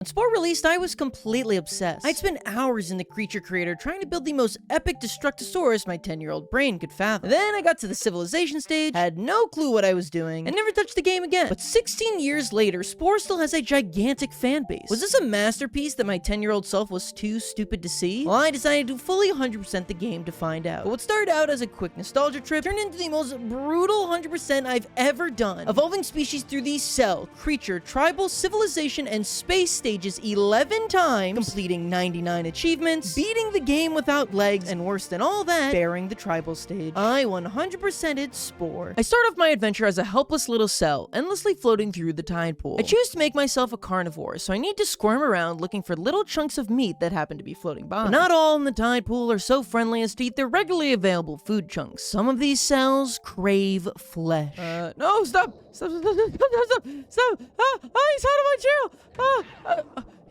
When Spore released, I was completely obsessed. I'd spent hours in the creature creator trying to build the most epic Destructosaurus my 10-year-old brain could fathom. Then I got to the civilization stage, had no clue what I was doing, and never touched the game again. But 16 years later, Spore still has a gigantic fan base. Was this a masterpiece that my 10-year-old self was too stupid to see? Well, I decided to fully 100% the game to find out. But what started out as a quick nostalgia trip turned into the most brutal 100% I've ever done, evolving species through the cell, creature, tribal, civilization, and space stages 11 times, completing 99 achievements, beating the game without legs, and worse than all that, bearing the tribal stage. I 100%ed Spore. I start off my adventure as a helpless little cell, endlessly floating through the tide pool. I choose to make myself a carnivore, so I need to squirm around looking for little chunks of meat that happen to be floating by. But not all in the tide pool are so friendly as to eat their regularly available food chunks. Some of these cells crave flesh. No, stop! Stop! He's out of my jail!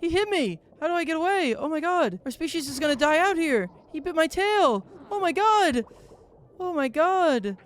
He hit me! How do I get away? Oh my god! Our species is gonna die out here! He bit my tail! Oh my god! Oh my god!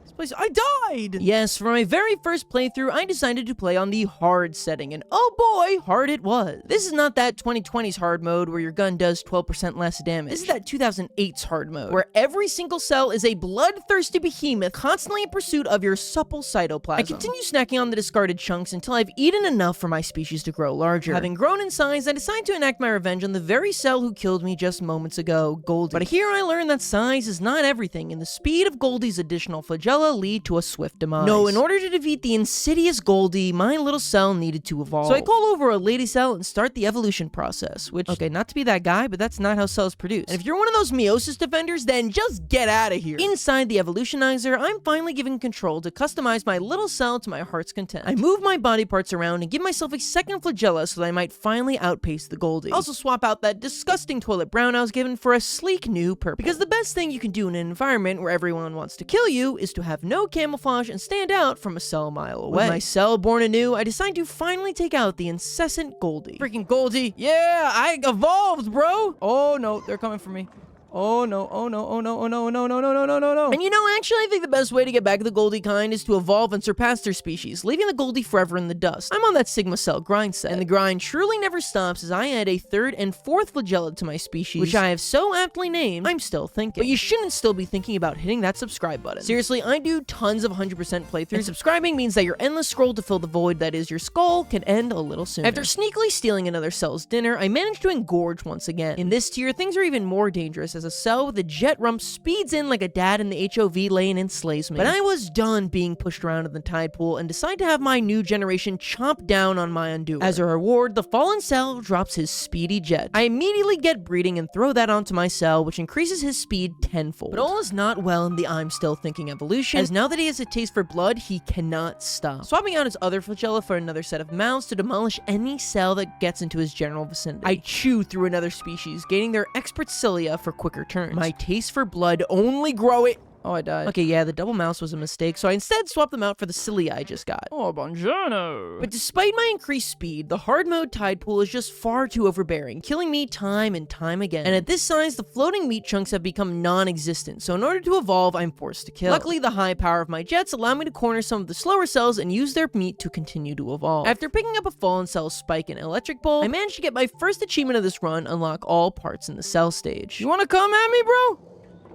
This place— I died! Yes, for my very first playthrough, I decided to play on the hard setting, and oh boy, hard it was. This is not that 2020's hard mode where your gun does 12% less damage. This is that 2008's hard mode, where every single cell is a bloodthirsty behemoth constantly in pursuit of your supple cytoplasm. I continue snacking on the discarded chunks until I've eaten enough for my species to grow larger. Having grown in size, I decide to enact my revenge on the very cell who killed me just moments ago, Goldie. But here I learned that size is not everything, and the speed of Goldie's additional flagella lead to a swift demise. No, in order to defeat the insidious Goldie, my little cell needed to evolve. So I call over a lady cell and start the evolution process, which, okay, not to be that guy, but that's not how cells produce. And if you're one of those meiosis defenders, then just get out of here. Inside the evolutionizer, I'm finally given control to customize my little cell to my heart's content. I move my body parts around and give myself a second flagella so that I might finally outpace the Goldie. I also swap out that disgusting toilet brown I was given for a sleek new purple. Because the best thing you can do in an environment where everyone wants to kill you is to have no camouflage and stand out from a cell mile away. With my cell born anew, I decide to finally take out the incessant Goldie. Freaking Goldie. Yeah, I evolved, bro. Oh no, they're coming for me. Oh no, oh no, oh no, oh no, no, no, no, no, no, no, no. And you know, actually, I think the best way to get back at the Goldie kind is to evolve and surpass their species, leaving the Goldie forever in the dust. I'm on that Sigma cell grind set, and the grind truly never stops as I add a third and fourth flagella to my species, which I have so aptly named, I'm Still Thinking. But you shouldn't still be thinking about hitting that subscribe button. Seriously, I do tons of 100% playthroughs, and subscribing means that your endless scroll to fill the void that is your skull can end a little sooner. After sneakily stealing another cell's dinner, I managed to engorge once again. In this tier, things are even more dangerous as a cell with a jet rump speeds in like a dad in the HOV lane and slays me. But I was done being pushed around in the tide pool and decide to have my new generation chomp down on my undoer. As a reward, the fallen cell drops his speedy jet. I immediately get breeding and throw that onto my cell, which increases his speed tenfold. But all is not well in the I'm Still Thinking evolution, as now that he has a taste for blood, he cannot stop. Swapping out his other flagella for another set of mouths to demolish any cell that gets into his general vicinity. I chew through another species, gaining their expert cilia for quicker turns. My taste for blood only grow it. Oh, I died. Okay, yeah, the double mouse was a mistake, so I instead swapped them out for the cilia I just got. Oh, buongiorno. But despite my increased speed, the hard mode tide pool is just far too overbearing, killing me time and time again. And at this size, the floating meat chunks have become non-existent, so in order to evolve, I'm forced to kill. Luckily, the high power of my jets allow me to corner some of the slower cells and use their meat to continue to evolve. After picking up a fallen cell spike and electric bolt, I managed to get my first achievement of this run, unlock all parts in the cell stage. You wanna come at me, bro?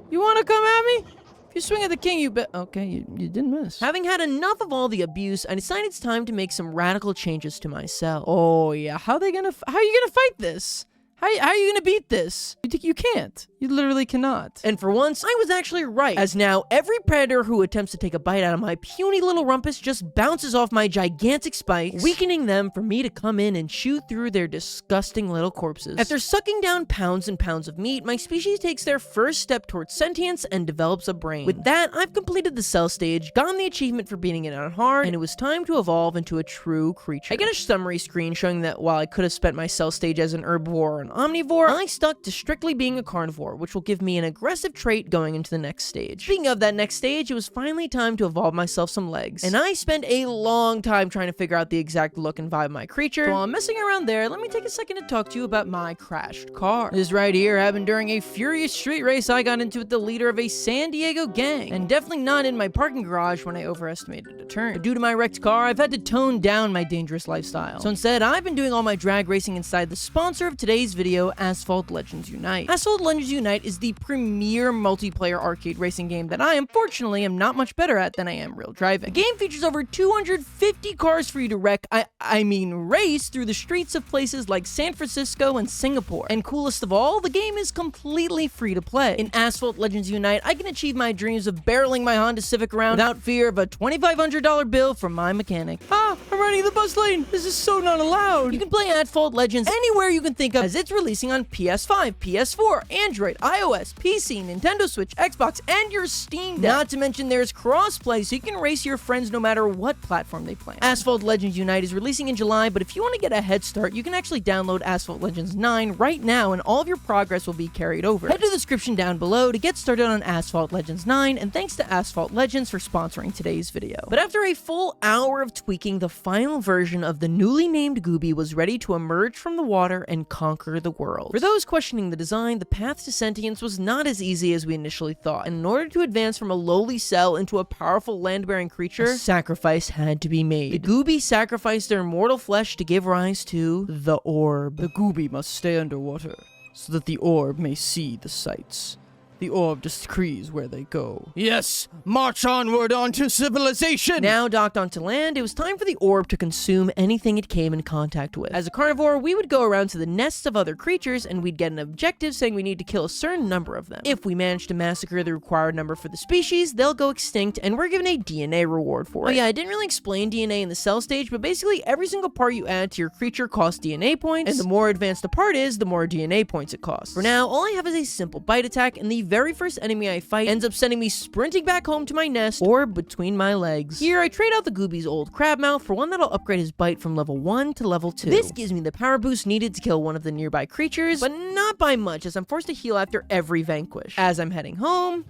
You wanna come at me? If you swing at the king, you bet— okay, you didn't miss. Having had enough of all the abuse, I decided it's time to make some radical changes to my cell. Oh yeah, how are you gonna fight this? How are you gonna beat this? You can't. You literally cannot. And for once, I was actually right, as now every predator who attempts to take a bite out of my puny little rumpus just bounces off my gigantic spikes, weakening them for me to come in and chew through their disgusting little corpses. After sucking down pounds and pounds of meat, my species takes their first step towards sentience and develops a brain. With that, I've completed the cell stage, gotten the achievement for beating it on hard, and it was time to evolve into a true creature. I get a summary screen showing that while I could have spent my cell stage as an herbivore or an omnivore, I stuck to strictly being a carnivore, which will give me an aggressive trait going into the next stage. Speaking of that next stage, it was finally time to evolve myself some legs, and I spent a long time trying to figure out the exact look and vibe of my creature. So while I'm messing around there, let me take a second to talk to you about my crashed car. This right here happened during a furious street race I got into with the leader of a San Diego gang, and definitely not in my parking garage when I overestimated a turn. But due to my wrecked car, I've had to tone down my dangerous lifestyle. So instead, I've been doing all my drag racing inside the sponsor of today's video, Asphalt Legends Unite. Asphalt Legends Unite is the premier multiplayer arcade racing game that I, unfortunately, am not much better at than I am real driving. The game features over 250 cars for you to wreck, I mean race, through the streets of places like San Francisco and Singapore. And coolest of all, the game is completely free to play. In Asphalt Legends Unite, I can achieve my dreams of barreling my Honda Civic around without fear of a $2,500 bill from my mechanic. Ah, I'm running the bus lane. This is so not allowed. You can play Asphalt Legends anywhere you can think of, as it's releasing on PS5, PS4, Android, iOS, PC, Nintendo Switch, Xbox, and your Steam Deck. Not to mention there's crossplay, so you can race your friends no matter what platform they play on. Asphalt Legends Unite is releasing in July, but if you want to get a head start, you can actually download Asphalt Legends 9 right now, and all of your progress will be carried over. Head to the description down below to get started on Asphalt Legends 9, and thanks to Asphalt Legends for sponsoring today's video. But after a full hour of tweaking, the final version of the newly named Gooby was ready to emerge from the water and conquer the world. For those questioning the design, the path to sentience was not as easy as we initially thought, and in order to advance from a lowly cell into a powerful land-bearing creature, a sacrifice had to be made. The Gooby sacrificed their mortal flesh to give rise to the orb. The Gooby must stay underwater so that the orb may see the sights. The orb decrees where they go. Yes, march onward onto civilization! Now docked onto land, it was time for the orb to consume anything it came in contact with. As a carnivore, we would go around to the nests of other creatures, and we'd get an objective saying we need to kill a certain number of them. If we manage to massacre the required number for the species, they'll go extinct, and we're given a DNA reward for it. Oh yeah, I didn't really explain DNA in the cell stage, but basically every single part you add to your creature costs DNA points, and the more advanced a part is, the more DNA points it costs. For now, all I have is a simple bite attack, and the very first enemy I fight ends up sending me sprinting back home to my nest or between my legs. Here, I trade out the Gooby's old crab mouth for one that'll upgrade his bite from level 1 to level 2. This gives me the power boost needed to kill one of the nearby creatures, but not by much, as I'm forced to heal after every vanquish. As I'm heading home...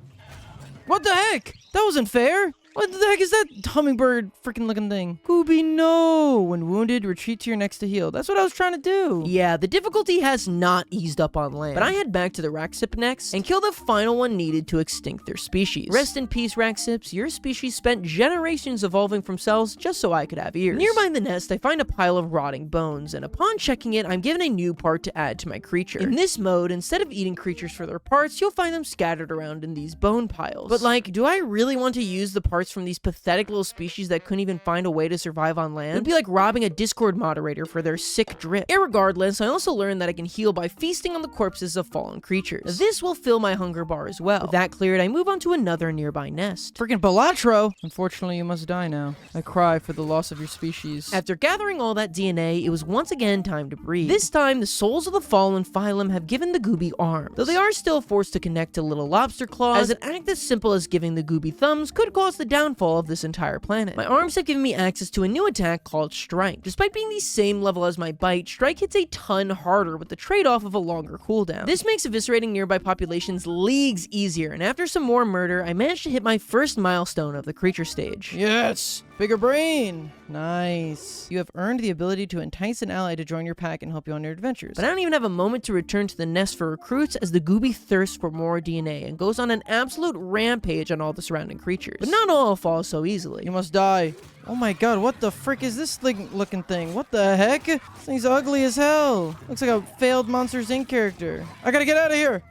What the heck? That wasn't fair! What the heck is that hummingbird freaking looking thing? Gooby, no! When wounded, retreat to your next to heal. That's what I was trying to do. Yeah, the difficulty has not eased up on land, but I head back to the Raxip next and kill the final one needed to extinct their species. Rest in peace, Raxips. Your species spent generations evolving from cells just so I could have ears. Nearby the nest, I find a pile of rotting bones, and upon checking it, I'm given a new part to add to my creature. In this mode, instead of eating creatures for their parts, you'll find them scattered around in these bone piles. But like, do I really want to use the parts from these pathetic little species that couldn't even find a way to survive on land? It'd be like robbing a Discord moderator for their sick drip. Irregardless, I also learned that I can heal by feasting on the corpses of fallen creatures. This will fill my hunger bar as well. With that cleared, I move on to another nearby nest. Freaking Balatro! Unfortunately, you must die now. I cry for the loss of your species. After gathering all that DNA, it was once again time to breathe. This time, the souls of the fallen phylum have given the Gooby arms. Though they are still forced to connect to little lobster claws, as an act as simple as giving the Gooby thumbs could cause the downfall of this entire planet. My arms have given me access to a new attack called Strike. Despite being the same level as my bite, Strike hits a ton harder with the trade-off of a longer cooldown. This makes eviscerating nearby populations leagues easier, and after some more murder, I managed to hit my first milestone of the creature stage. Yes! Bigger brain! Nice. You have earned the ability to entice an ally to join your pack and help you on your adventures. But I don't even have a moment to return to the nest for recruits, as the Gooby thirsts for more DNA and goes on an absolute rampage on all the surrounding creatures. But not all fall so easily. You must die. Oh my god, what the frick is this looking thing? What the heck? This thing's ugly as hell. Looks like a failed Monsters Inc. character. I gotta get out of here.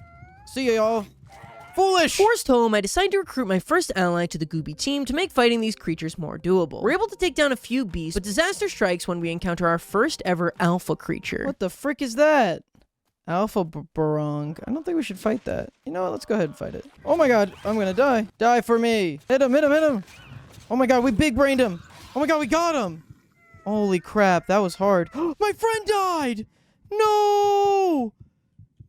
See ya, y'all. Foolish! Forced home, I decided to recruit my first ally to the Gooby team to make fighting these creatures more doable. We're able to take down a few beasts, but disaster strikes when we encounter our first ever alpha creature. What the frick is that? Alpha Barong. I don't think we should fight that. You know what? Let's go ahead and fight it. Oh my god, I'm gonna die. Die for me. Hit him, hit him, hit him. Oh my god, we big brained him. Oh my god, we got him. Holy crap, that was hard. My friend died! No!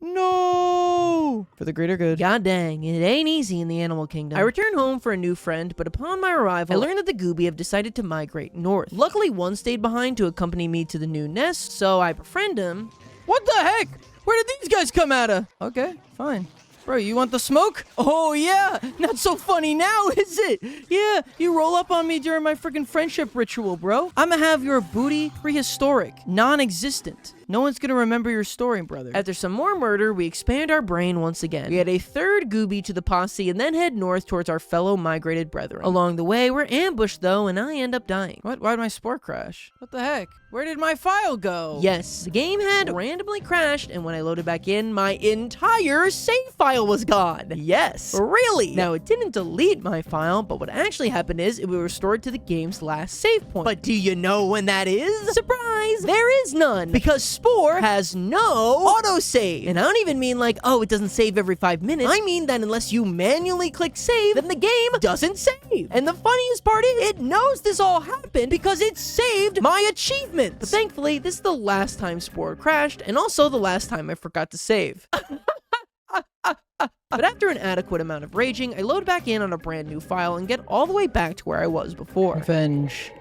No! For the greater good. God dang, it ain't easy in the animal kingdom. I return home for a new friend, but upon my arrival, I learned that the Gooby have decided to migrate north. Luckily, one stayed behind to accompany me to the new nest, so I befriend him. What the heck? Where did these guys come out of? Okay, fine. Bro, you want the smoke? Oh, yeah. Not so funny now, is it? Yeah, you roll up on me during my freaking friendship ritual, bro. I'ma have your booty prehistoric, non-existent. No one's gonna remember your story, brother. After some more murder, we expand our brain once again. We add a third Gooby to the posse and then head north towards our fellow migrated brethren. Along the way, we're ambushed though, and I end up dying. What? Why'd my Spore crash? What the heck? Where did my file go? Yes, the game had randomly crashed, and when I loaded back in, my entire save file was gone. Yes, really? Now, it didn't delete my file, but what actually happened is it was restored to the game's last save point. But do you know when that is? Surprise! There is none, because Spore has no autosave. And I don't even mean like, oh, it doesn't save every 5 minutes. I mean that unless you manually click save, then the game doesn't save. And the funniest part is, it knows this all happened because it saved my achievement. But thankfully, this is the last time Spore crashed, and also the last time I forgot to save. But after an adequate amount of raging, I load back in on a brand new file and get all the way back to where I was before. Revenge.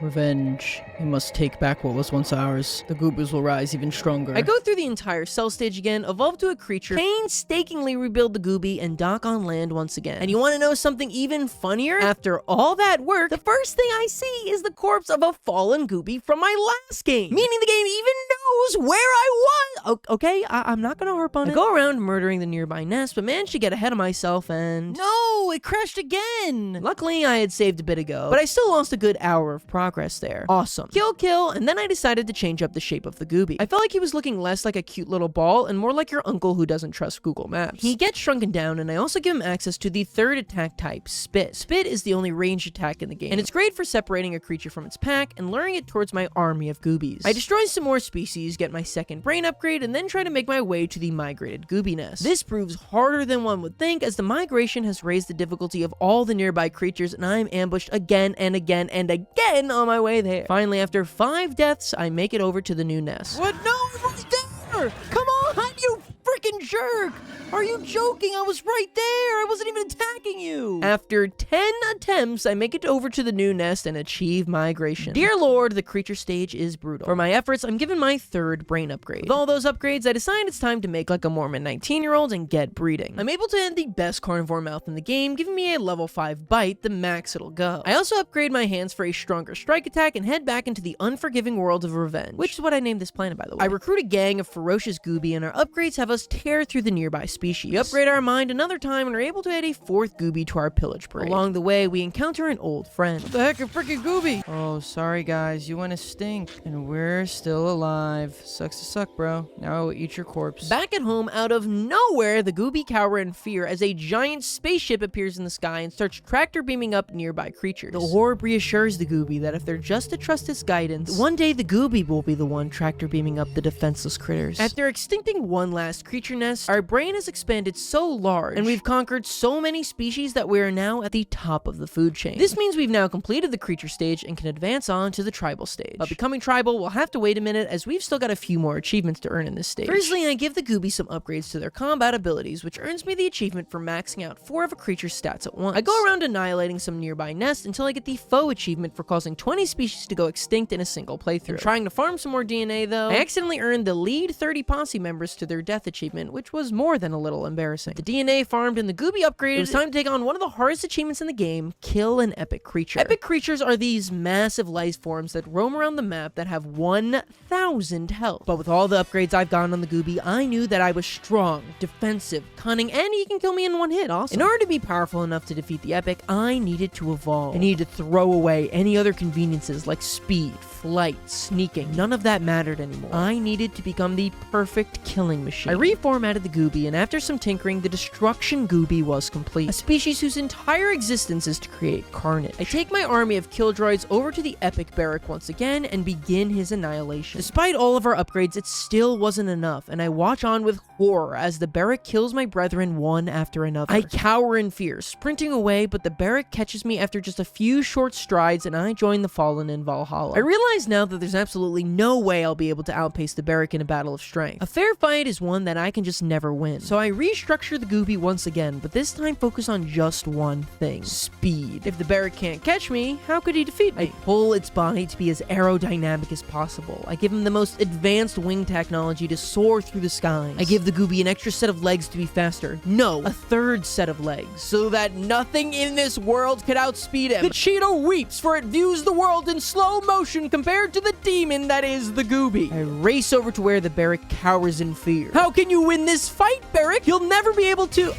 Revenge. We must take back what was once ours. The Goobers will rise even stronger. I go through the entire cell stage again, evolve to a creature, painstakingly rebuild the Gooby, and dock on land once again. And you want to know something even funnier? After all that work, the first thing I see is the corpse of a fallen Gooby from my last game. Meaning the game even knows where I was! Okay, I'm not gonna harp on it. I go around murdering the nearby nest, but managed to get ahead of myself and... No! It crashed again! Luckily, I had saved a bit ago, but I still lost a good hour of progress there. Awesome. Kill, and then I decided to change up the shape of the Gooby. I felt like he was looking less like a cute little ball and more like your uncle who doesn't trust Google Maps. He gets shrunken down, and I also give him access to the third attack type, Spit. Spit is the only ranged attack in the game, and it's great for separating a creature from its pack and luring it towards my army of Goobies. I destroy some more species, get my second brain upgrade, and then try to make my way to the migrated Gooby nest. This proves harder than one would think, as the migration has raised the difficulty of all the nearby creatures, and I am ambushed again and again and again on my way there. Finally, after 5 deaths, I make it over to the new nest. What? No, I'm right there! Come on, you freaking jerk! Are you joking? I was right there! I wasn't even attacking you! After 10 attempts, I make it over to the new nest and achieve migration. Dear Lord, the creature stage is brutal. For my efforts, I'm given my 3rd brain upgrade. With all those upgrades, I decide it's time to make like a Mormon 19-year-old and get breeding. I'm able to end the best carnivore mouth in the game, giving me a level 5 bite, the max it'll go. I also upgrade my hands for a stronger strike attack and head back into the unforgiving world of revenge, which is what I named this planet, by the way. I recruit a gang of ferocious Gooby, and our upgrades have us tear through the nearby species. We upgrade our mind another time and are able to add a 4th Gooby to our pillage parade. Along the way, we encounter an old friend. What the heck, a freaking Gooby? Oh, sorry guys, you went to stink, and we're still alive. Sucks to suck, bro. Now I will eat your corpse. Back at home, out of nowhere, the Gooby cower in fear as a giant spaceship appears in the sky and starts tractor beaming up nearby creatures. The orb reassures the Gooby that if they're just to trust its guidance, one day the Gooby will be the one tractor beaming up the defenseless critters. After extincting one last creature nest, our brain has expanded so large, and we've conquered so many species that we are now at the top of the food chain. This means we've now completed the creature stage and can advance on to the tribal stage. But becoming tribal will have to wait a minute, as we've still got a few more achievements to earn in this stage. Firstly, I give the Gooby some upgrades to their combat abilities, which earns me the achievement for maxing out 4 of a creature's stats at once. I go around annihilating some nearby nests until I get the foe achievement for causing 20 species to go extinct in a single playthrough. In trying to farm some more DNA though, I accidentally earned the lead 30 posse members to their death achievement, which was more than a little embarrassing. The DNA farmed and the Gooby upgraded, it was time to take on one of the hardest achievements in the game, kill an epic creature. Epic creatures are these massive life forms that roam around the map that have 1,000 health. But with all the upgrades I've gotten on the Gooby, I knew that I was strong, defensive, cunning, and he can kill me in one hit. Awesome. In order to be powerful enough to defeat the epic, I needed to evolve. I needed to throw away any other conveniences like speed, flight, sneaking. None of that mattered anymore. I needed to become the perfect killing machine. I reformatted the Gooby, and after some tinkering, the Destruction Gooby was complete. A species whose entire existence is to create carnage. I take my army of killdroids over to the epic barrack once again and begin his annihilation. Despite all of our upgrades, it still wasn't enough, and I watch on with horror as the barrack kills my brethren one after another. I cower in fear, sprinting away, but the barrack catches me after just a few short strides, and I join the fallen in Valhalla. I realize realize now that there's absolutely no way I'll be able to outpace the Barrack in a battle of strength. A fair fight is one that I can just never win. So I restructure the Gooby once again, but this time focus on just one thing: speed. If the Barrack can't catch me, how could he defeat me? I pull its body to be as aerodynamic as possible. I give him the most advanced wing technology to soar through the skies. I give the Gooby an extra set of legs to be faster. No, a third set of legs, so that nothing in this world could outspeed him. The Cheeto weeps, for it views the world in slow motion compared to the demon that is the Gooby. I race over to where the Barrack cowers in fear. How can you win this fight, Barrack? You'll never be able to...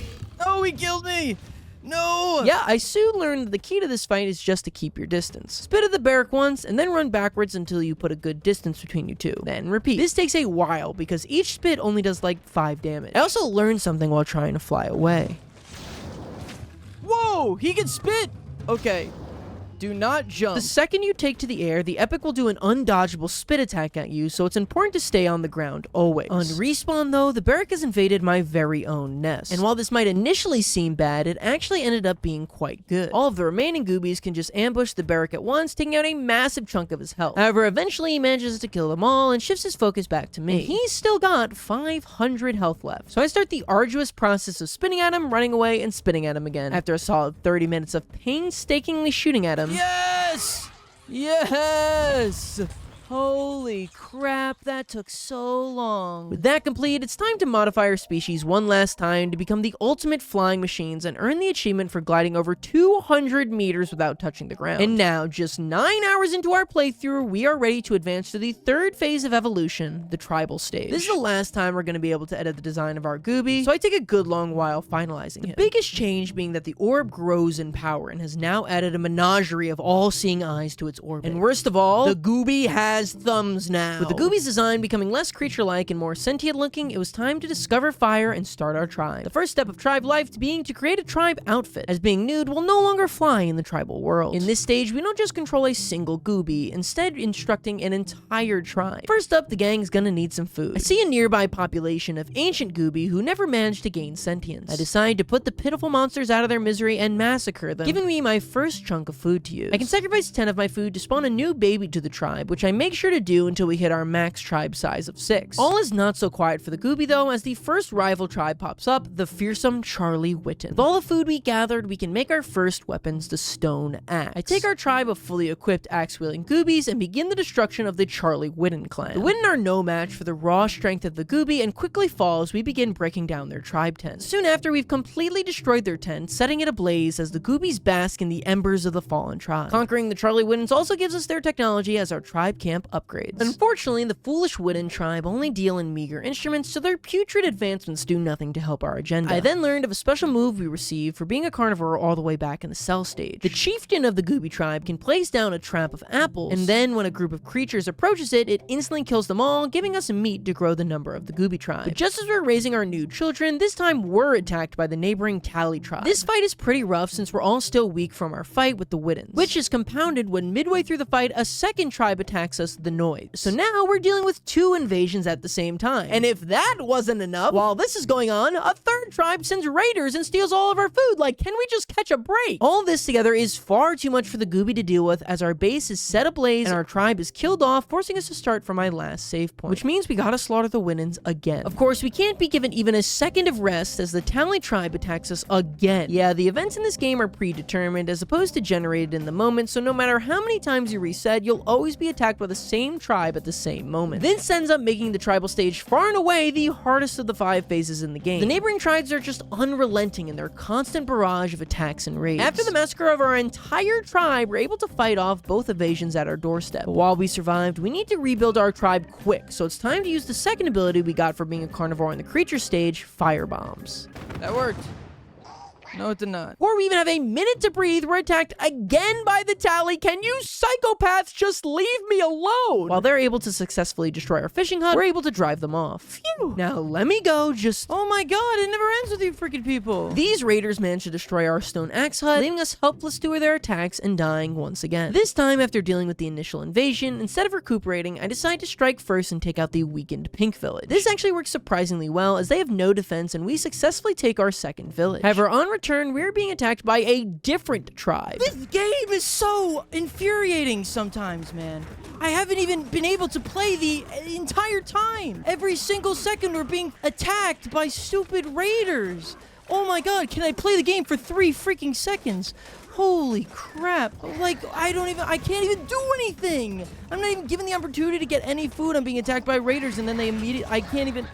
Oh, he killed me! No! Yeah, I soon learned that the key to this fight is just to keep your distance. Spit at the Barrack once, and then run backwards until you put a good distance between you two. Then repeat. This takes a while, because each spit only does like 5 damage. I also learned something while trying to fly away. Whoa! He can spit! Okay. Do not jump. The second you take to the air, the Epic will do an undodgeable spit attack at you, so it's important to stay on the ground, always. On respawn, though, the Barrack has invaded my very own nest. And while this might initially seem bad, it actually ended up being quite good. All of the remaining Goobies can just ambush the Barrack at once, taking out a massive chunk of his health. However, eventually he manages to kill them all and shifts his focus back to me. And he's still got 500 health left. So I start the arduous process of spinning at him, running away, and spinning at him again. After a solid 30 minutes of painstakingly shooting at him, yes! Yes! Holy crap, that took so long. With that complete, it's time to modify our species one last time to become the ultimate flying machines and earn the achievement for gliding over 200 meters without touching the ground. And now, just 9 hours into our playthrough, we are ready to advance to the third phase of evolution, the tribal stage. This is the last time we're going to be able to edit the design of our Gooby, so I take a good long while finalizing him. The biggest change being that the orb grows in power and has now added a menagerie of all-seeing eyes to its orbit. And worst of all, the Gooby has thumbs now. With the Gooby's design becoming less creature-like and more sentient-looking, it was time to discover fire and start our tribe. The first step of tribe life being to create a tribe outfit, as being nude will no longer fly in the tribal world. In this stage, we don't just control a single Gooby, instead instructing an entire tribe. First up, the gang's gonna need some food. I see a nearby population of ancient Gooby who never managed to gain sentience. I decide to put the pitiful monsters out of their misery and massacre them, giving me my first chunk of food to use. I can sacrifice 10 of my food to spawn a new baby to the tribe, which I make sure to do until we hit our max tribe size of 6. All is not so quiet for the Gooby though, as the first rival tribe pops up, the fearsome Charlie Witten. With all the food we gathered, we can make our first weapons, the stone axe. I take our tribe of fully equipped axe-wielding Goobies and begin the destruction of the Charlie Witten clan. The Witten are no match for the raw strength of the Gooby and quickly fall as we begin breaking down their tribe tent. Soon after, we've completely destroyed their tent, setting it ablaze as the Goobies bask in the embers of the fallen tribe. Conquering the Charlie Wittens also gives us their technology as our tribe camp upgrades. Unfortunately, the foolish Witten tribe only deal in meager instruments, so their putrid advancements do nothing to help our agenda. I then learned of a special move we received for being a carnivore all the way back in the cell stage. The chieftain of the Gooby tribe can place down a trap of apples, and then when a group of creatures approaches it, it instantly kills them all, giving us a meat to grow the number of the Gooby tribe. But just as we're raising our new children, this time we're attacked by the neighboring Tally tribe. This fight is pretty rough since we're all still weak from our fight with the Wittens, which is compounded when midway through the fight, a second tribe attacks us, the Noids. So now we're dealing with 2 invasions at the same time. And if that wasn't enough, while this is going on, a third tribe sends raiders and steals all of our food. Like, can we just catch a break? All this together is far too much for the Gooby to deal with, as our base is set ablaze and our tribe is killed off, forcing us to start from my last save point, which means we gotta slaughter the Wittens again. Of course, we can't be given even a second of rest as the Tally tribe attacks us again. Yeah, the events in this game are predetermined as opposed to generated in the moment, so no matter how many times you reset, you'll always be attacked by the same tribe at the same moment. This ends up making the tribal stage far and away the hardest of the 5 phases in the game. The neighboring tribes are just unrelenting in their constant barrage of attacks and raids. After the massacre of our entire tribe, we're able to fight off both invasions at our doorstep. But while we survived, we need to rebuild our tribe quick, so it's time to use the second ability we got for being a carnivore in the creature stage, fire bombs. That worked. No, it did not. Before we even have a minute to breathe, we're attacked again by the Tally. Can you psychopaths just leave me alone? While they're able to successfully destroy our fishing hut, we're able to drive them off. Phew. Now let me go, just... Oh my god, it never ends with you freaking people. These raiders managed to destroy our stone axe hut, leaving us helpless to their attacks and dying once again. This time, after dealing with the initial invasion, instead of recuperating, I decide to strike first and take out the weakened pink village. This actually works surprisingly well, as they have no defense and we successfully take our second village. However, on return, turn, we're being attacked by a different tribe. This game is so infuriating sometimes, man. I haven't even been able to play the entire time. Every single second we're being attacked by stupid raiders. Oh my god, can I play the game for 3 freaking seconds? Holy crap. Like, I can't even do anything. I'm not even given the opportunity to get any food. I'm being attacked by raiders, and then I can't even,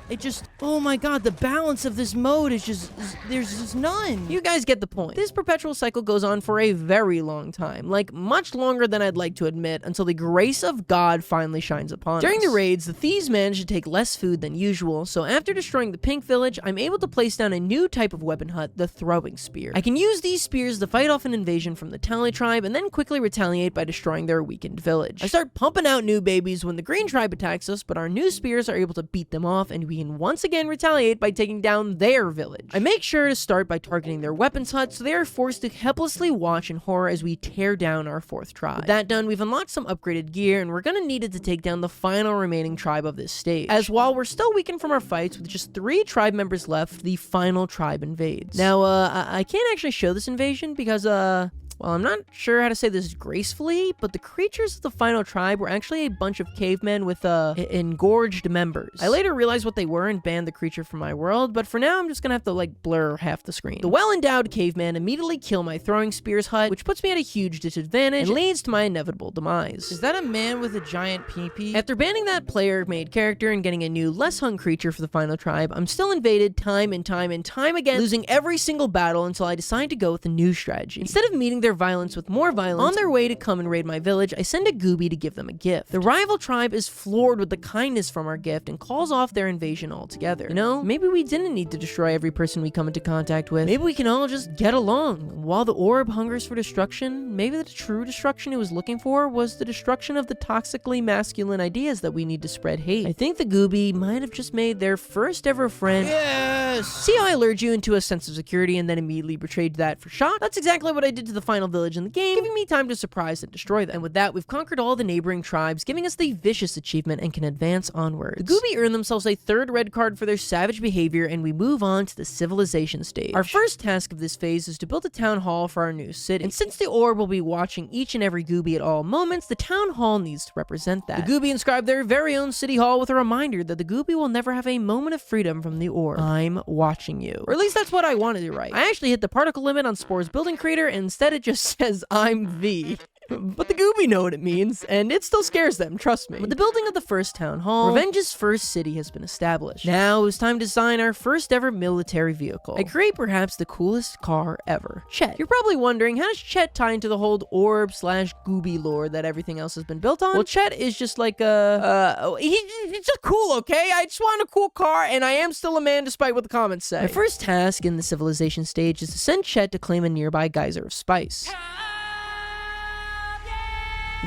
oh my god, the balance of this mode is there's just none. You guys get the point. This perpetual cycle goes on for a very long time, like much longer than I'd like to admit, until the grace of God finally shines upon us. During the raids, the thieves manage to take less food than usual, so after destroying the pink village, I'm able to place down a new type of weapon hut, the throwing spear. I can use these spears to fight off an invasion from the Tally tribe and then quickly retaliate by destroying their weakened village. I start pumping out new babies when the green tribe attacks us, but our new spears are able to beat them off, and we can once again retaliate by taking down their village. I make sure to start by targeting their weapons hut, so they are forced to helplessly watch in horror as we tear down our 4th tribe. With that done, we've unlocked some upgraded gear, and we're gonna need it to take down the final remaining tribe of this stage. As while we're still weakened from our fights, with just 3 tribe members left, the final tribe invades. Now, I can't actually show this invasion because, well, I'm not sure how to say this gracefully, but the creatures of the final tribe were actually a bunch of cavemen with, engorged members. I later realized what they were and banned the creature from my world, but for now, I'm just gonna have to, like, blur half the screen. The well-endowed cavemen immediately kill my throwing spears hut, which puts me at a huge disadvantage and leads to my inevitable demise. Is that a man with a giant pee-pee? After banning that player-made character and getting a new, less hung creature for the final tribe, I'm still invaded time and time again, losing every single battle until I decide to go with a new strategy. Instead of meeting their violence with more violence, on their way to come and raid my village, I send a gooby to give them a gift. The rival tribe is floored with the kindness from our gift and calls off their invasion altogether. You know, maybe we didn't need to destroy every person we come into contact with. Maybe we can all just get along. While the orb hungers for destruction, maybe the true destruction it was looking for was the destruction of the toxically masculine ideas that we need to spread hate. I think the gooby might have just made their first ever friend. Yes! See how I lured you into a sense of security and then immediately betrayed that for shock? That's exactly what I did to the final village in the game, giving me time to surprise and destroy them. And with that, we've conquered all the neighboring tribes, giving us the vicious achievement and can advance onwards. The gooby earn themselves a 3rd red card for their savage behavior, and we move on to the civilization stage. Our first task of this phase is to build a town hall for our new city. And since the orb will be watching each and every gooby at all moments, the town hall needs to represent that. The gooby inscribed their very own city hall with a reminder that the gooby will never have a moment of freedom from the orb. I'm watching you. Or at least that's what I wanted to write. I actually hit the particle limit on Spore's building creator, and instead it just says I'm the. But the gooby know what it means, and it still scares them, trust me. With the building of the first town hall, Revenge's first city has been established. Now it's time to design our first ever military vehicle. I create perhaps the coolest car ever, Chet. You're probably wondering, how does Chet tie into the whole orb / gooby lore that everything else has been built on? Well, Chet is just like he's just cool, okay? I just want a cool car, and I am still a man despite what the comments say. My first task in the civilization stage is to send Chet to claim a nearby geyser of spice.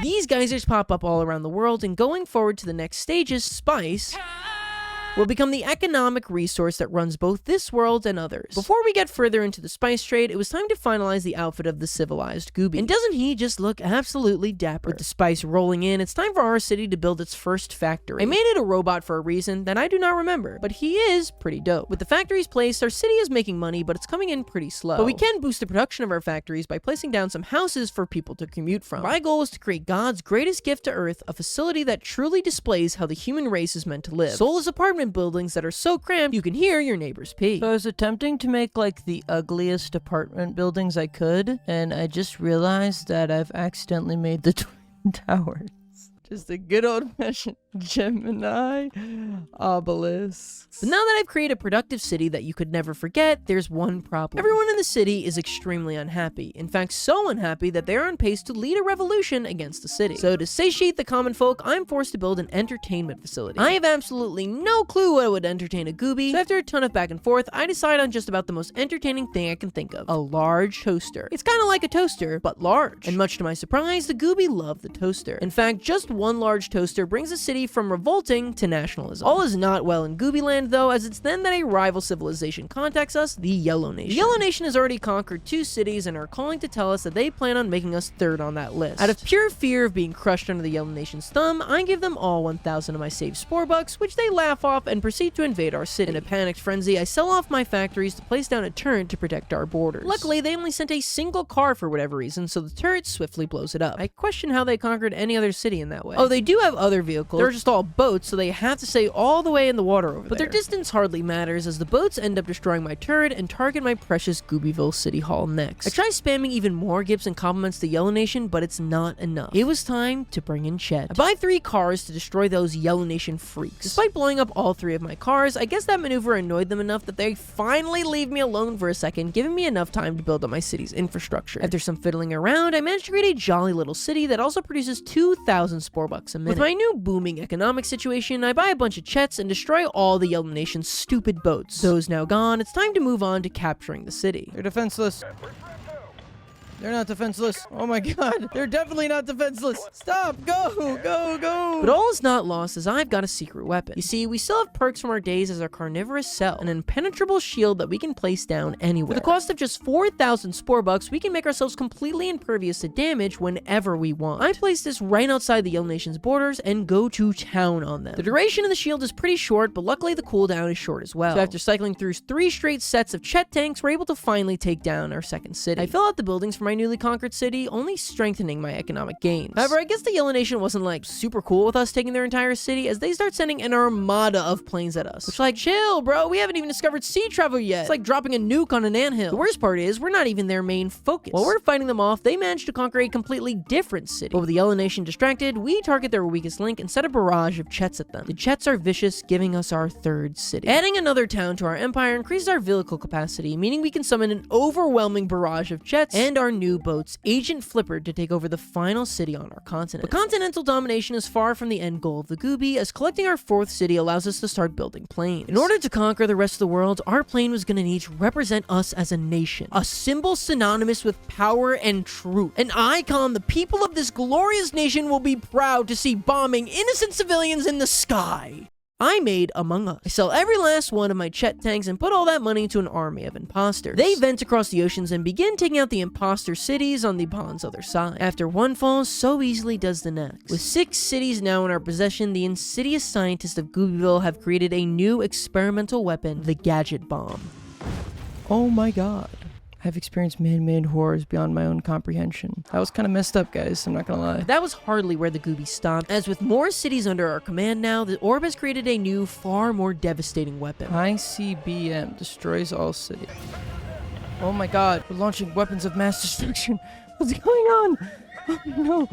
These geysers pop up all around the world, and going forward to the next stages, spice will become the economic resource that runs both this world and others. Before we get further into the spice trade, it was time to finalize the outfit of the civilized gooby. And doesn't he just look absolutely dapper? With the spice rolling in, it's time for our city to build its first factory. I made it a robot for a reason that I do not remember, but he is pretty dope. With the factories placed, our city is making money, but it's coming in pretty slow. But we can boost the production of our factories by placing down some houses for people to commute from. My goal is to create God's greatest gift to Earth, a facility that truly displays how the human race is meant to live. Soulless apartment buildings that are so cramped you can hear your neighbors pee. So I was attempting to make like the ugliest apartment buildings I could, and I just realized that I've accidentally made the Twin Towers. Just a good old-fashioned Gemini obelisk. But now that I've created a productive city that you could never forget, there's one problem. Everyone in the city is extremely unhappy. In fact, so unhappy that they're on pace to lead a revolution against the city. So to satiate the common folk, I'm forced to build an entertainment facility. I have absolutely no clue what would entertain a gooby, so after a ton of back and forth, I decide on just about the most entertaining thing I can think of. A large toaster. It's kind of like a toaster, but large. And much to my surprise, the gooby love the toaster. In fact, just one large toaster brings a city city from revolting to nationalism. All is not well in Gooby Land though, as it's then that a rival civilization contacts us, the Yellow Nation. The Yellow Nation has already conquered 2 cities and are calling to tell us that they plan on making us 3rd on that list. Out of pure fear of being crushed under the Yellow Nation's thumb, I give them all 1,000 of my saved Spore bucks, which they laugh off and proceed to invade our city. In a panicked frenzy, I sell off my factories to place down a turret to protect our borders. Luckily, they only sent a single car for whatever reason, so the turret swiftly blows it up. I question how they conquered any other city in that way. Oh, they do have other vehicles. They're just all boats, so they have to stay all the way in the water over there. But their distance hardly matters, as the boats end up destroying my turret and target my precious Goobyville City Hall next. I try spamming even more gifts and compliments to Yellow Nation, but it's not enough. It was time to bring in Chet. I buy 3 cars to destroy those Yellow Nation freaks. Despite blowing up all 3 of my cars, I guess that maneuver annoyed them enough that they finally leave me alone for a second, giving me enough time to build up my city's infrastructure. After some fiddling around, I managed to create a jolly little city that also produces 2,000 Spore bucks a minute. With my new booming economic situation, I buy a bunch of Chets and destroy all the Yellow Nation's stupid boats. Those now gone, it's time to move on to capturing the city. They're defenseless. They're not defenseless. Oh my god. They're definitely not defenseless. Stop. Go. Go. Go. But all is not lost, as I've got a secret weapon. You see, we still have perks from our days as our carnivorous cell, an impenetrable shield that we can place down anywhere. For the cost of just 4,000 Spore bucks, we can make ourselves completely impervious to damage whenever we want. I place this right outside the Yellow Nation's borders and go to town on them. The duration of the shield is pretty short, but luckily the cooldown is short as well. So after cycling through 3 straight sets of Chet tanks, we're able to finally take down our second city. I fill out the buildings for my newly conquered city, only strengthening my economic gains. However, I guess the Yellow Nation wasn't like super cool with us taking their entire city, as they start sending an armada of planes at us. Which, like, chill, bro, we haven't even discovered sea travel yet. It's like dropping a nuke on an anthill. The worst part is, we're not even their main focus. While we're fighting them off, they managed to conquer a completely different city. But with the Yellow Nation distracted, we target their weakest link and set a barrage of Chets at them. The Chets are vicious, giving us our 3rd city. Adding another town to our empire increases our vehicle capacity, meaning we can summon an overwhelming barrage of Chets and our new boats, Agent Flipper, to take over the final city on our continent. But continental domination is far from the end goal of the Gooby, as collecting our 4th city allows us to start building planes. In order to conquer the rest of the world, our plane was going to need to represent us as a nation, a symbol synonymous with power and truth, an icon the people of this glorious nation will be proud to see bombing innocent civilians in the sky. I made Among Us. I sell every last one of my Chet tanks and put all that money into an army of imposters. They vent across the oceans and begin taking out the imposter cities on the pond's other side. After one falls, so easily does the next. With 6 cities now in our possession, the insidious scientists of Goobyville have created a new experimental weapon, the Gadget Bomb. Oh my god. I've experienced man-made horrors beyond my own comprehension. That was kind of messed up, guys. I'm not gonna lie. That was hardly where the Gooby stopped, as with more cities under our command now, the Orb has created a new, far more devastating weapon. ICBM destroys all city. Oh my god, we're launching weapons of mass destruction. What's going on? Oh no.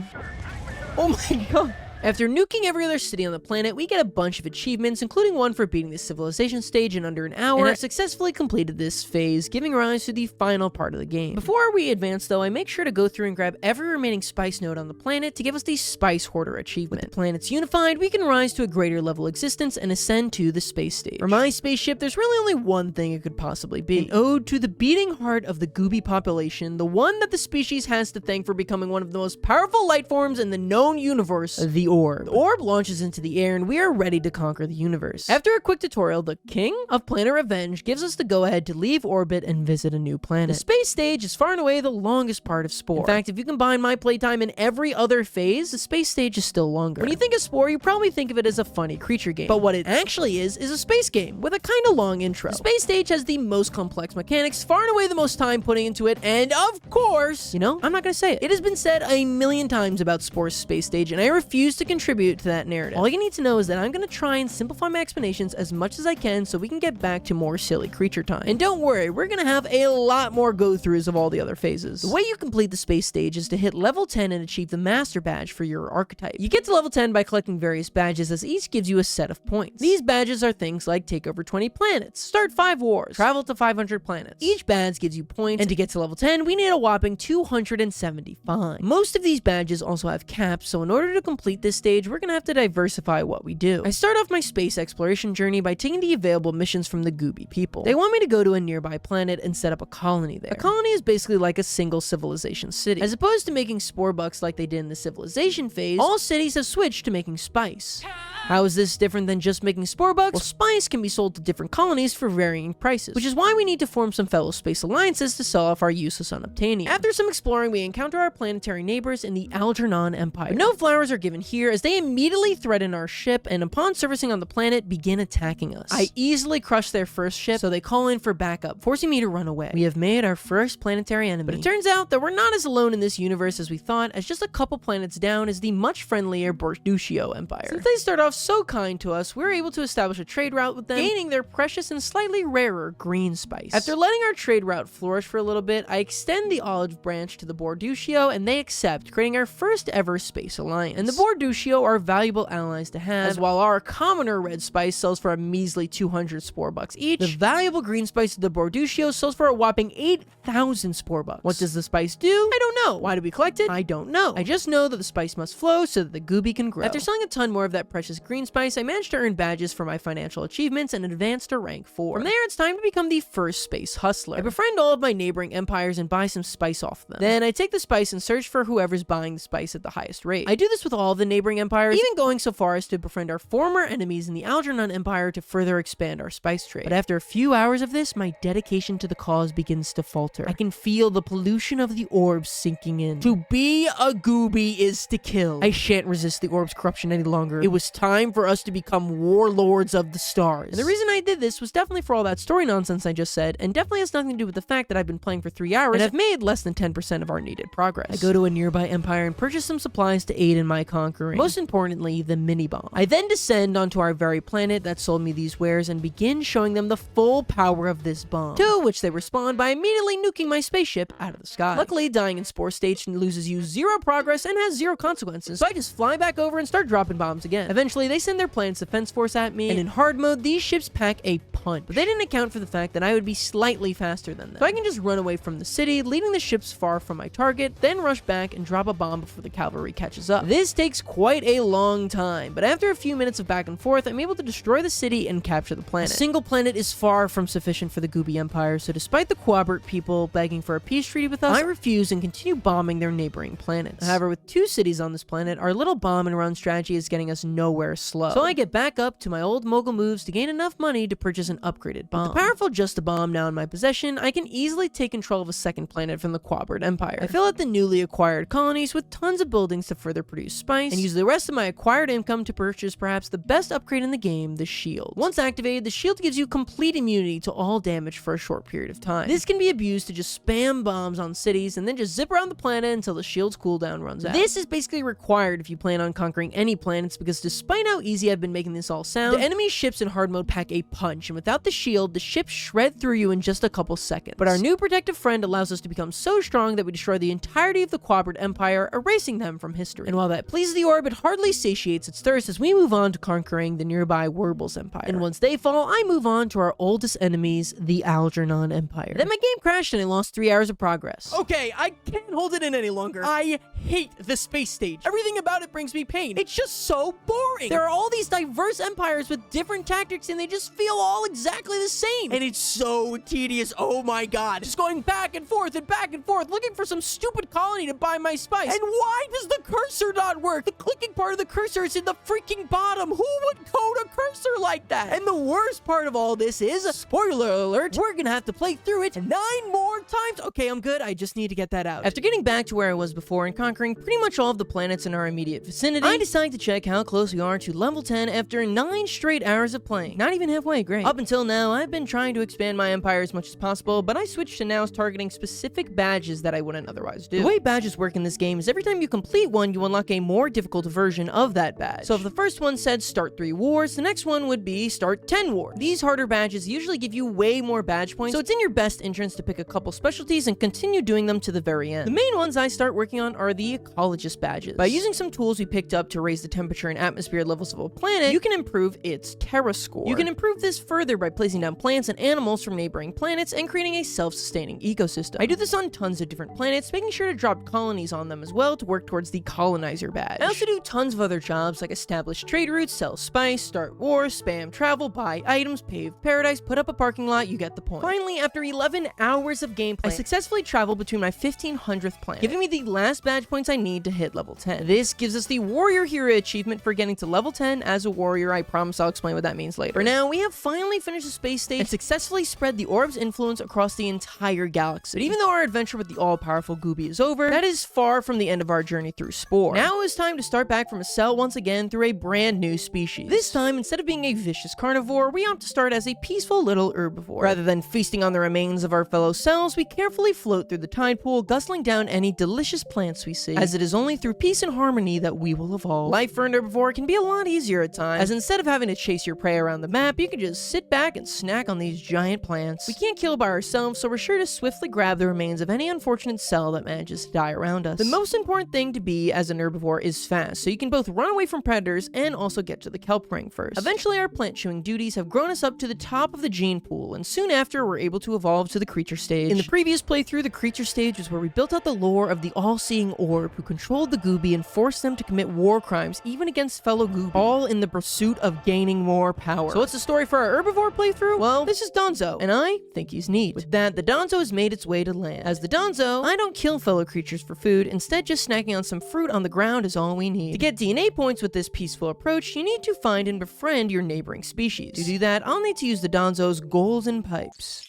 Oh my god. After nuking every other city on the planet, we get a bunch of achievements, including one for beating the civilization stage in under an hour, and have successfully completed this phase, giving rise to the final part of the game. Before we advance though, I make sure to go through and grab every remaining spice node on the planet to give us the Spice Hoarder achievement. With the planets unified, we can rise to a greater level existence and ascend to the space stage. For my spaceship, there's really only one thing it could possibly be: an ode to the beating heart of the Gooby population, the one that the species has to thank for becoming one of the most powerful life forms in the known universe, the Orb. The Orb launches into the air and we are ready to conquer the universe. After a quick tutorial, the King of Planet Revenge gives us the go-ahead to leave orbit and visit a new planet. The space stage is far and away the longest part of Spore. In fact, if you combine my playtime in every other phase, the space stage is still longer. When you think of Spore, you probably think of it as a funny creature game, but what it actually is a space game with a kind of long intro. The space stage has the most complex mechanics, far and away the most time putting into it, and of course, you know, I'm not gonna say it. It has been said a million times about Spore's space stage, and I refuse to contribute to that narrative. All you need to know is that I'm gonna try and simplify my explanations as much as I can so we can get back to more silly creature time. And don't worry, we're gonna have a lot more go-throughs of all the other phases. The way you complete the space stage is to hit level 10 and achieve the master badge for your archetype. You get to level 10 by collecting various badges, as each gives you a set of points. These badges are things like take over 20 planets, start 5 wars, travel to 500 planets. Each badge gives you points, and to get to level 10, we need a whopping 275. Most of these badges also have caps, so in order to complete this stage, we're gonna have to diversify what we do. I start off my space exploration journey by taking the available missions from the Gooby people. They want me to go to a nearby planet and set up a colony there. A colony is basically like a single civilization city. As opposed to making Spore bucks like they did in the civilization phase, all cities have switched to making spice. How is this different than just making spore bucks? Well, spice can be sold to different colonies for varying prices, which is why we need to form some fellow space alliances to sell off our useless unobtainium. After some exploring, we encounter our planetary neighbors in the Algernon Empire. But no flowers are given here, as they immediately threaten our ship, and upon surfacing on the planet, begin attacking us. I easily crush their first ship, so they call in for backup, forcing me to run away. We have made our first planetary enemy. But it turns out that we're not as alone in this universe as we thought, as just a couple planets down is the much friendlier Borduccio Empire. Since they start off so kind to us, we're able to establish a trade route with them, gaining their precious and slightly rarer green spice. After letting our trade route flourish for a little bit, I extend the olive branch to the Borduccio, and they accept, creating our first ever space alliance. And the Borduccio are valuable allies to have, as while our commoner red spice sells for a measly 200 spore bucks each, the valuable green spice of the Borduccio sells for a whopping 8,000 spore bucks. What does the spice do? I don't know. Why do we collect it? I don't know. I just know that the spice must flow so that the gooby can grow. After selling a ton more of that precious green spice, I managed to earn badges for my financial achievements and advance to rank 4. From there, it's time to become the first space hustler. I befriend all of my neighboring empires and buy some spice off them. Then I take the spice and search for whoever's buying the spice at the highest rate. I do this with all of the neighboring empires, even going so far as to befriend our former enemies in the Algernon Empire to further expand our spice trade. But after a few hours of this, my dedication to the cause begins to falter. I can feel the pollution of the orbs sinking in. To be a gooby is to kill. I shan't resist the orb's corruption any longer. It was time for us to become warlords of the stars. And the reason I did this was definitely for all that story nonsense I just said, and definitely has nothing to do with the fact that I've been playing for 3 hours and I've made less than 10% of our needed progress. I go to a nearby empire and purchase some supplies to aid in my conquering. Most importantly, the mini bomb. I then descend onto our very planet that sold me these wares and begin showing them the full power of this bomb. To which they respond by immediately nuking my spaceship out of the sky. Luckily, dying in Spore station loses you 0 progress and has 0 consequences, so I just fly back over and start dropping bombs again. Eventually, they send their planet's defense force at me, and in hard mode, these ships pack a punch. But they didn't account for the fact that I would be slightly faster than them. So I can just run away from the city, leaving the ships far from my target, then rush back and drop a bomb before the cavalry catches up. This takes quite a long time, but after a few minutes of back and forth, I'm able to destroy the city and capture the planet. A single planet is far from sufficient for the Gooby Empire, so despite the Quabbert people begging for a peace treaty with us, I refuse and continue bombing their neighboring planets. However, with 2 cities on this planet, our little bomb and run strategy is getting us nowhere slow. So I get back up to my old mogul moves to gain enough money to purchase an upgraded bomb. With the powerful Just a Bomb now in my possession, I can easily take control of a second planet from the Quabbert Empire. I fill out the newly acquired colonies with tons of buildings to further produce spice, and use the rest of my acquired income to purchase perhaps the best upgrade in the game, the shield. Once activated, the shield gives you complete immunity to all damage for a short period of time. This can be abused to just spam bombs on cities and then just zip around the planet until the shield's cooldown runs out. This is basically required if you plan on conquering any planets, because despite how easy I've been making this all sound, the enemy ships in hard mode pack a punch, and without the shield, the ships shred through you in just a couple seconds. But our new protective friend allows us to become so strong that we destroy the entirety of the Quabbert Empire, erasing them from history. And while that pleases the orb, it hardly satiates its thirst as we move on to conquering the nearby Werbles Empire. And once they fall, I move on to our oldest enemies, the Algernon Empire. Then my game crashed and I lost 3 hours of progress. Okay, I can't hold it in any longer. I hate the space stage. Everything about it brings me pain. It's just so boring. There are all these diverse empires with different tactics, and they just feel all exactly the same. And it's so tedious. Oh my god. Just going back and forth, looking for some stupid colony to buy my spice. And why does the cursor not work? The clicking part of the cursor is in the freaking bottom. Who would code a cursor like that? And the worst part of all this is, spoiler alert, we're gonna have to play through it 9 more times. Okay, I'm good. I just need to get that out. After getting back to where I was before and conquering pretty much all of the planets in our immediate vicinity, I decide to check how close we are to level 10 after 9 straight hours of playing. Not even halfway, great. Up until now, I've been trying to expand my empire as much as possible, but I switched to now targeting specific badges that I wouldn't otherwise do. The way badges work in this game is every time you complete one, you unlock a more difficult version of that badge. So if the first one said start 3 wars, the next one would be start 10 wars. These harder badges usually give you way more badge points, so it's in your best interest to pick a couple specialties and continue doing them to the very end. The main ones I start working on are the ecologist badges. By using some tools we picked up to raise the temperature and atmosphere levels of a planet, you can improve its Terra score. You can improve this further further by placing down plants and animals from neighboring planets and creating a self-sustaining ecosystem. I do this on tons of different planets, making sure to drop colonies on them as well to work towards the colonizer badge. I also do tons of other jobs like establish trade routes, sell spice, start wars, spam travel, buy items, pave paradise, put up a parking lot, you get the point. Finally, after 11 hours of gameplay, I successfully traveled between my 1500th planet, giving me the last badge points I need to hit level 10. This gives us the Warrior Hero achievement for getting to level 10 as a warrior. I promise I'll explain what that means later. For now, we have finally finished the space stage and successfully spread the orb's influence across the entire galaxy. But even though our adventure with the all-powerful Gooby is over, that is far from the end of our journey through Spore. Now is time to start back from a cell once again through a brand new species. This time, instead of being a vicious carnivore, we opt to start as a peaceful little herbivore. Rather than feasting on the remains of our fellow cells, we carefully float through the tide pool, guzzling down any delicious plants we see, as it is only through peace and harmony that we will evolve. Life for an herbivore can be a lot easier at times, as instead of having to chase your prey around the map, you can just sit back and snack on these giant plants. We can't kill by ourselves, so we're sure to swiftly grab the remains of any unfortunate cell that manages to die around us. The most important thing to be as an herbivore is fast, so you can both run away from predators and also get to the kelp ring first. Eventually, our plant chewing duties have grown us up to the top of the gene pool, and soon after, we're able to evolve to the creature stage. In the previous playthrough, the creature stage was where we built out the lore of the all-seeing orb who controlled the Gooby and forced them to commit war crimes even against fellow Gooby, all in the pursuit of gaining more power. So what's the story for our herbivore playthrough? Well, this is Donzo, and I think he's neat. With that, the Donzo has made its way to land. As the Donzo, I don't kill fellow creatures for food, instead just snacking on some fruit on the ground is all we need. To get DNA points with this peaceful approach, you need to find and befriend your neighboring species. To do that, I'll need to use the Donzo's golden pipes.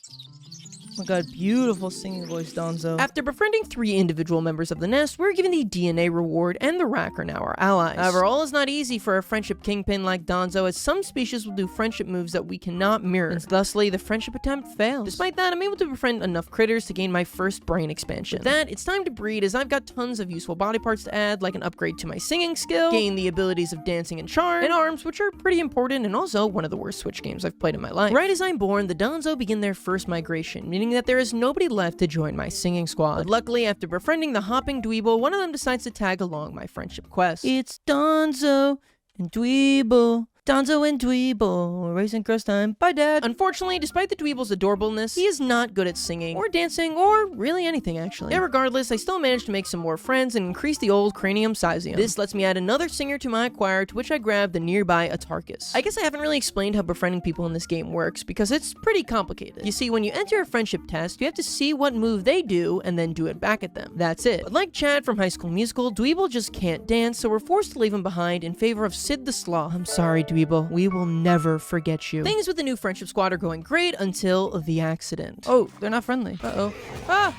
Oh my god, beautiful singing voice, Donzo. After befriending 3 individual members of the nest, we're given the DNA reward, and the Rack are now our allies. However, all is not easy for a friendship kingpin like Donzo, as some species will do friendship moves that we cannot mirror, and thusly, the friendship attempt fails. Despite that, I'm able to befriend enough critters to gain my first brain expansion. With that, it's time to breed, as I've got tons of useful body parts to add, like an upgrade to my singing skill, gain the abilities of dancing and charm, and arms, which are pretty important, and also one of the worst Switch games I've played in my life. Right as I'm born, the Donzo begin their first migration, meaning that there is nobody left to join my singing squad. But luckily, after befriending the hopping dweeble, one of them decides to tag along my friendship quest. It's Donzo and Dweeble. Donzo and Dweeble, racing cross time. Bye, Dad. Unfortunately, despite the dweeble's adorableness, he is not good at singing, or dancing, or really anything, actually. Regardless, I still managed to make some more friends and increase the old cranium sizeum. This lets me add another singer to my choir, to which I grab the nearby Atarkus. I guess I haven't really explained how befriending people in this game works, because it's pretty complicated. You see, when you enter a friendship test, you have to see what move they do, and then do it back at them. That's it. But like Chad from High School Musical, Dweeble just can't dance, so we're forced to leave him behind in favor of Sid the Sloth. I'm sorry, Dweeble. We will never forget you. Things with the new friendship squad are going great until the accident. Oh, they're not friendly. Uh-oh. I'm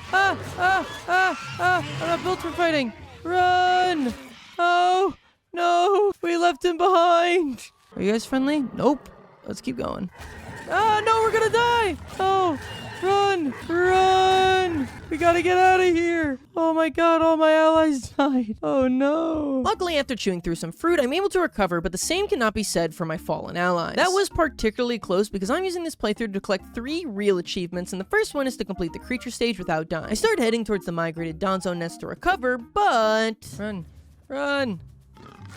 not built for fighting. Run! Oh, no. We left him behind. Are you guys friendly? Nope. Let's keep going. Ah, no, we're gonna die. Oh, run, run. We gotta get out of here. Oh my god, all my allies died. Oh no. Luckily, after chewing through some fruit, I'm able to recover, but the same cannot be said for my fallen allies. That was particularly close because I'm using this playthrough to collect 3 real achievements, and the first one is to complete the creature stage without dying. I start heading towards the migrated Donzo nest to recover, but... Run, run.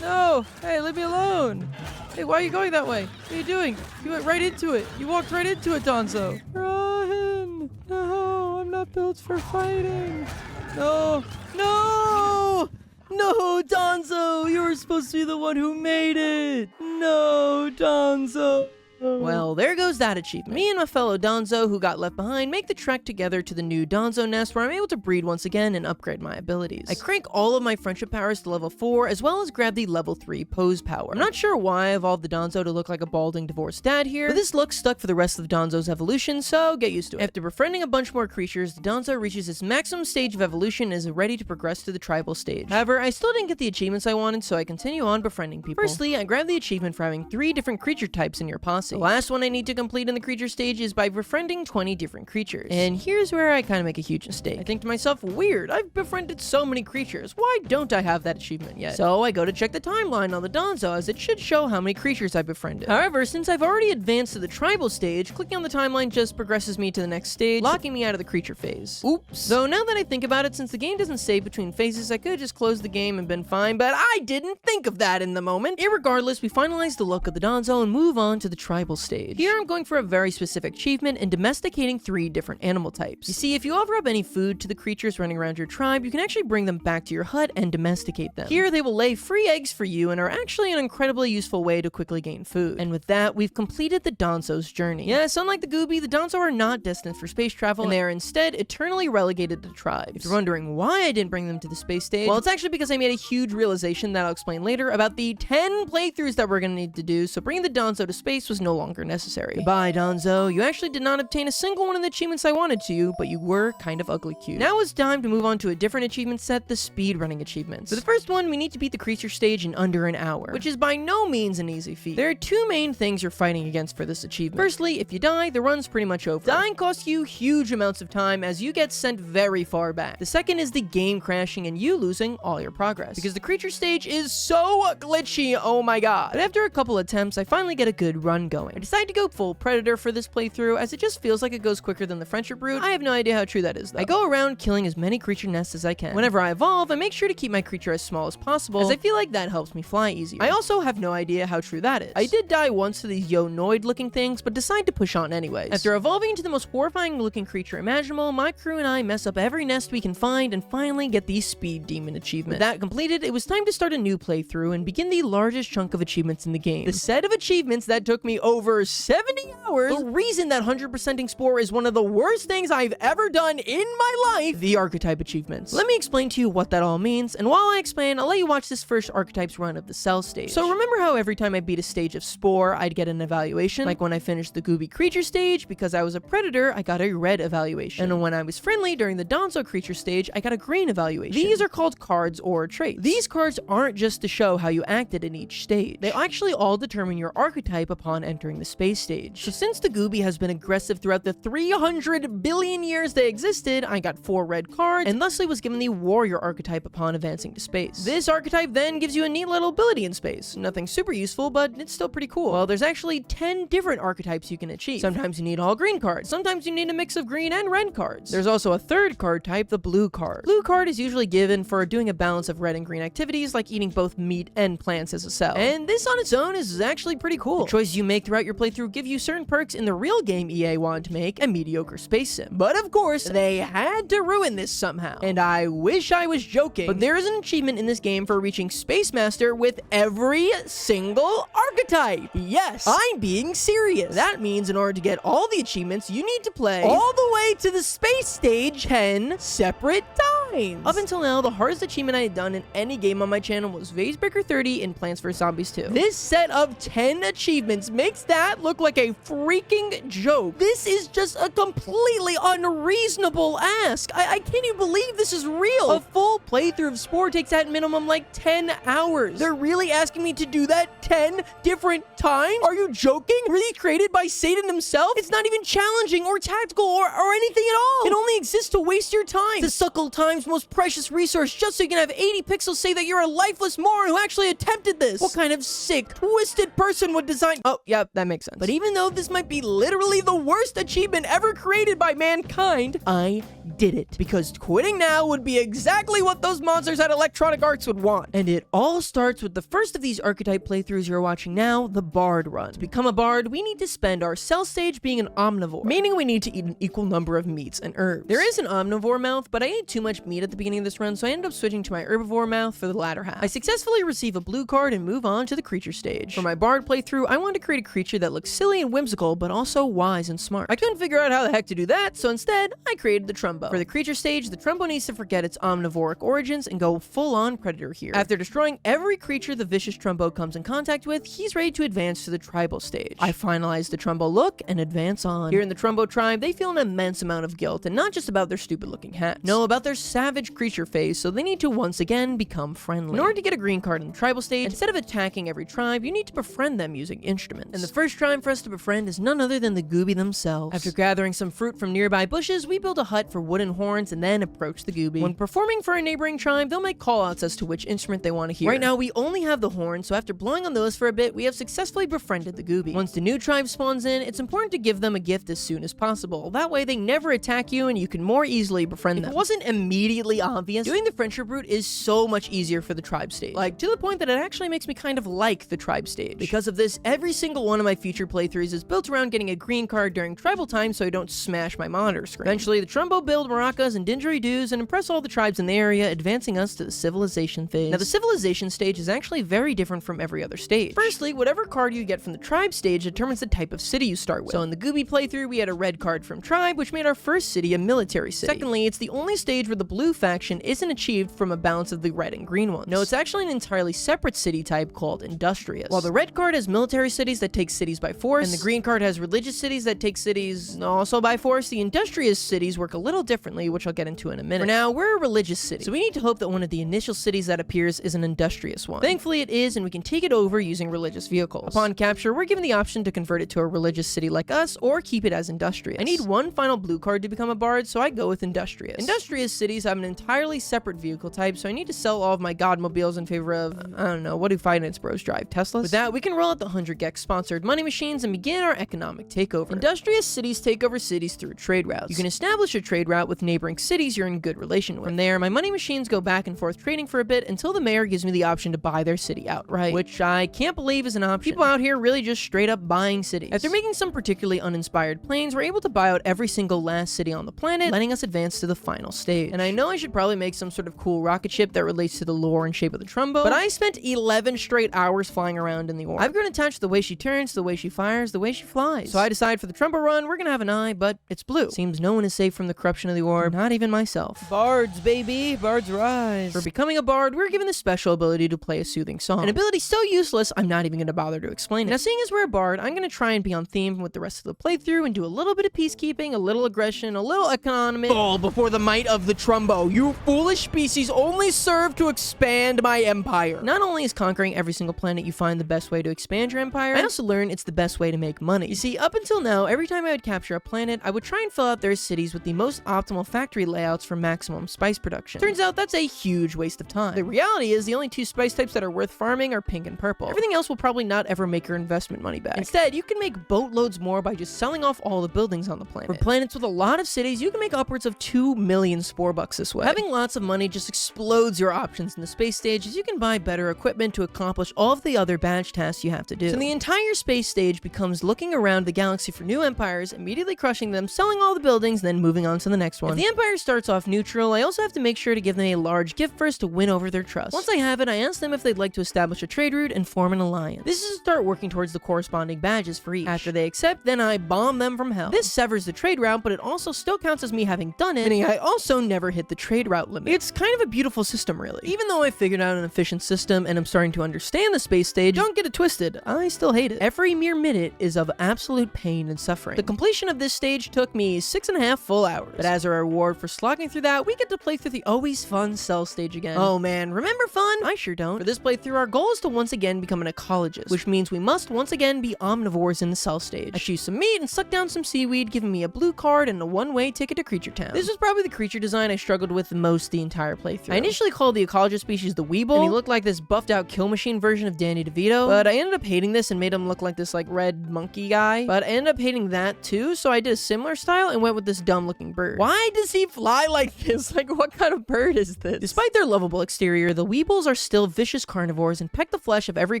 No! Hey, leave me alone! Hey, why are you going that way? What are you doing? You went right into it. You walked right into it, Donzo. Run! No, I'm not built for fighting. No! No! No, Donzo! You were supposed to be the one who made it! No, Donzo! Well, there goes that achievement. Me and my fellow Donzo who got left behind make the trek together to the new Donzo nest where I'm able to breed once again and upgrade my abilities. I crank all of my friendship powers to level 4 as well as grab the level 3 pose power. I'm not sure why I evolved the Donzo to look like a balding divorced dad here, but this look stuck for the rest of Donzo's evolution, so get used to it. After befriending a bunch more creatures, the Donzo reaches its maximum stage of evolution and is ready to progress to the tribal stage. However, I still didn't get the achievements I wanted, so I continue on befriending people. Firstly, I grab the achievement for having 3 different creature types in your posse. The last one I need to complete in the creature stage is by befriending 20 different creatures. And here's where I kind of make a huge mistake. I think to myself, weird, I've befriended so many creatures. Why don't I have that achievement yet? So I go to check the timeline on the Donzo, as it should show how many creatures I've befriended. However, since I've already advanced to the tribal stage, clicking on the timeline just progresses me to the next stage, locking me out of the creature phase. Oops. Though now that I think about it, since the game doesn't save between phases, I could have just closed the game and been fine, but I didn't think of that in the moment. Irregardless, we finalize the look of the Donzo and move on to the tribal tribal stage. Here I'm going for a very specific achievement in domesticating 3 different animal types. You see, if you offer up any food to the creatures running around your tribe, you can actually bring them back to your hut and domesticate them. Here they will lay free eggs for you and are actually an incredibly useful way to quickly gain food. And with that, we've completed the Donzo's journey. Yes, unlike the Gooby, the Donzo are not destined for space travel, and they are instead eternally relegated to tribes. If you're wondering why I didn't bring them to the space stage, well, it's actually because I made a huge realization that I'll explain later about the 10 playthroughs that we're gonna need to do, so bringing the Donzo to space was no longer necessary. Goodbye, Donzo. You actually did not obtain a single one of the achievements I wanted to, but you were kind of ugly cute. Now it's time to move on to a different achievement set, the speedrunning achievements. For the first one, we need to beat the creature stage in under an hour, which is by no means an easy feat. There are 2 main things you're fighting against for this achievement. Firstly, if you die, the run's pretty much over. Dying costs you huge amounts of time as you get sent very far back. The second is the game crashing and you losing all your progress, because the creature stage is so glitchy, oh my god. But after a couple attempts, I finally get a good run going. I decide to go full predator for this playthrough as it just feels like it goes quicker than the friendship route. I have no idea how true that is though. I go around killing as many creature nests as I can. Whenever I evolve, I make sure to keep my creature as small as possible, as I feel like that helps me fly easier. I also have no idea how true that is. I did die once to these Yonoid looking things, but decide to push on anyways. After evolving into the most horrifying looking creature imaginable, my crew and I mess up every nest we can find and finally get the Speed Demon achievement. With that completed, it was time to start a new playthrough and begin the largest chunk of achievements in the game. The set of achievements that took me over 70 hours, the reason that 100%ing Spore is one of the worst things I've ever done in my life, the archetype achievements. Let me explain to you what that all means, and while I explain, I'll let you watch this first archetypes run of the cell stage. So remember how every time I beat a stage of Spore, I'd get an evaluation? Like when I finished the Gooby creature stage, because I was a predator, I got a red evaluation. And when I was friendly during the Donzo creature stage, I got a green evaluation. These are called cards or traits. These cards aren't just to show how you acted in each stage. They actually all determine your archetype upon entering the space stage. So since the Gooby has been aggressive throughout the 300 billion years they existed, I got 4 red cards, and thusly was given the warrior archetype upon advancing to space. This archetype then gives you a neat little ability in space. Nothing super useful, but it's still pretty cool. Well, there's actually 10 different archetypes you can achieve. Sometimes you need all green cards. Sometimes you need a mix of green and red cards. There's also a third card type, the blue card. Blue card is usually given for doing a balance of red and green activities, like eating both meat and plants as a cell. And this on its own is actually pretty cool. The choices you make throughout your playthrough give you certain perks in the real game EA wanted to make a mediocre space sim. But of course, they had to ruin this somehow. And I wish I was joking, but there is an achievement in this game for reaching Space Master with every single archetype. Yes, I'm being serious. That means in order to get all the achievements, you need to play all the way to the space stage 10 separate times. Up until now, the hardest achievement I had done in any game on my channel was Vasebreaker 30 in Plants vs. Zombies 2. This set of 10 achievements makes that look like a freaking joke. This is just a completely unreasonable ask. I can't even believe this is real. A full playthrough of Spore takes at minimum like 10 hours. They're really asking me to do that 10 different times? Are you joking? Were these created by Satan himself? It's not even challenging or tactical or anything at all. It only exists to waste your time. To suckle time's most precious resource just so you can have 80 pixels say that you're a lifeless moron who actually attempted this. What kind of sick, twisted person would design— Oh, yeah, that makes sense. But even though this might be literally the worst achievement ever created by mankind, I did it. Because quitting now would be exactly what those monsters at Electronic Arts would want. And it all starts with the first of these archetype playthroughs you're watching now, the Bard run. To become a Bard, we need to spend our cell stage being an omnivore, meaning we need to eat an equal number of meats and herbs. There is an omnivore mouth, but I ate too much meat at the beginning of this run, so I ended up switching to my herbivore mouth for the latter half. I successfully receive a blue card and move on to the creature stage. For my Bard playthrough, I wanted to create a creature that looks silly and whimsical, but also wise and smart. I couldn't figure out how the heck to do that, so instead, I created the Trumbo. For the creature stage, the Trumbo needs to forget its omnivoric origins and go full-on predator here. After destroying every creature the vicious Trumbo comes in contact with, he's ready to advance to the tribal stage. I finalize the Trumbo look and advance on. Here in the Trumbo tribe, they feel an immense amount of guilt, and not just about their stupid-looking hats. No, about their savage creature phase, so they need to once again become friendly. In order to get a green card in the tribal stage, instead of attacking every tribe, you need to befriend them using instruments. And the first tribe for us to befriend is none other than the Gooby themselves. After gathering some fruit from nearby bushes, we build a hut for wooden horns and then approach the Gooby. When performing for a neighboring tribe, they'll make callouts as to which instrument they want to hear. Right now, we only have the horns, so after blowing on those for a bit, we have successfully befriended the Gooby. Once the new tribe spawns in, it's important to give them a gift as soon as possible. That way, they never attack you and you can more easily befriend them. If it wasn't immediately immediately obvious, doing the friendship route is so much easier for the tribe stage. Like, to the point that it actually makes me kind of like the tribe stage. Because of this, every single one of my future playthroughs is built around getting a green card during tribal time so I don't smash my monitor screen. Eventually, the Trumbo build maracas and didgeridoos and impress all the tribes in the area, advancing us to the civilization phase. Now, the civilization stage is actually very different from every other stage. Firstly, whatever card you get from the tribe stage determines the type of city you start with. So in the Gooby playthrough, we had a red card from tribe, which made our first city a military city. Secondly, it's the only stage where the blue faction isn't achieved from a balance of the red and green ones. No, it's actually an entirely separate city type called industrious. While the red card has military cities that take cities by force, and the green card has religious cities that take cities also by force, the industrious cities work a little differently, which I'll get into in a minute. For now, we're a religious city, so we need to hope that one of the initial cities that appears is an industrious one. Thankfully it is, and we can take it over using religious vehicles. Upon capture, we're given the option to convert it to a religious city like us, or keep it as industrious. I need one final blue card to become a bard, so I go with industrious. Industrious cities have an entirely separate vehicle type, so I need to sell all of my godmobiles in favor of, I don't know, what do finance bros drive, Teslas? With that, we can roll out the 100 Gex sponsored money machines and begin our economic takeover. Industrious cities take over cities through trade routes. You can establish a trade route with neighboring cities you're in good relation with. From there, my money machines go back and forth trading for a bit until the mayor gives me the option to buy their city outright, which I can't believe is an option. People out here really just straight up buying cities. After making some particularly uninspired planes, we're able to buy out every single last city on the planet, letting us advance to the final stage. And I know I should probably make some sort of cool rocket ship that relates to the lore and shape of the Trumbo, but I spent 11 straight hours flying around in the orb. I've grown attached to the way she turns, the way she fires, the way she flies. So I decide for the Trumbo run, we're gonna have an eye, but it's blue. Seems no one is safe from the corruption of the orb, not even myself. Bards, baby, bards rise. For becoming a bard, we're given the special ability to play a soothing song. An ability so useless, I'm not even gonna bother to explain it. Now, seeing as we're a bard, I'm gonna try and be on theme with the rest of the playthrough and do a little bit of peacekeeping, a little aggression, a little economy. Fall before the might of the Trumbo. You foolish species only serve to expand my empire. Not only is conquering every single planet you find the best way to expand your empire, I also learned it's the best way to make money. You see, up until now, every time I would capture a planet, I would try and fill out their cities with the most optimal factory layouts for maximum spice production. Turns out that's a huge waste of time. The reality is the only two spice types that are worth farming are pink and purple. Everything else will probably not ever make your investment money back. Instead, you can make boatloads more by just selling off all the buildings on the planet. For planets with a lot of cities, you can make upwards of 2 million spore bucks this way. Having lots of money just explodes your options in the space stage, as you can buy better equipment to accomplish all of the other badge tasks you have to do. So the entire space stage becomes looking around the galaxy for new empires, immediately crushing them, selling all the buildings, then moving on to the next one. If the empire starts off neutral, I also have to make sure to give them a large gift first to win over their trust. Once I have it, I ask them if they'd like to establish a trade route and form an alliance. This is to start working towards the corresponding badges for each. After they accept, then I bomb them from hell. This severs the trade route, but it also still counts as me having done it, meaning I also never hit the trade route limit. It's kind of a beautiful system, really. Even though I figured out an efficient system and I'm starting to understand the space stage, don't get it twisted, I still hate it. Every mere minute is of absolute pain and suffering. The completion of this stage took me 6.5 full hours, but as a reward for slogging through that, we get to play through the always fun cell stage again. Oh man, remember fun? I sure don't. For this playthrough, our goal is to once again become an ecologist, which means we must once again be omnivores in the cell stage. I choose some meat and suck down some seaweed, giving me a blue card and a one-way ticket to Creature Town. This was probably the creature design I struggled with the most the entire playthrough. I initially called the ecologist species the Weeble, and he looked like this buffed out kill machine version of Danny DeVito, but I ended up hating this and made him look like this like red monkey guy, but I ended up hating that too, so I did a similar style and went with this dumb looking bird. Why does he fly like this? Like, what kind of bird is this? Despite their lovable exterior, the Weebles are still vicious carnivores and peck the flesh of every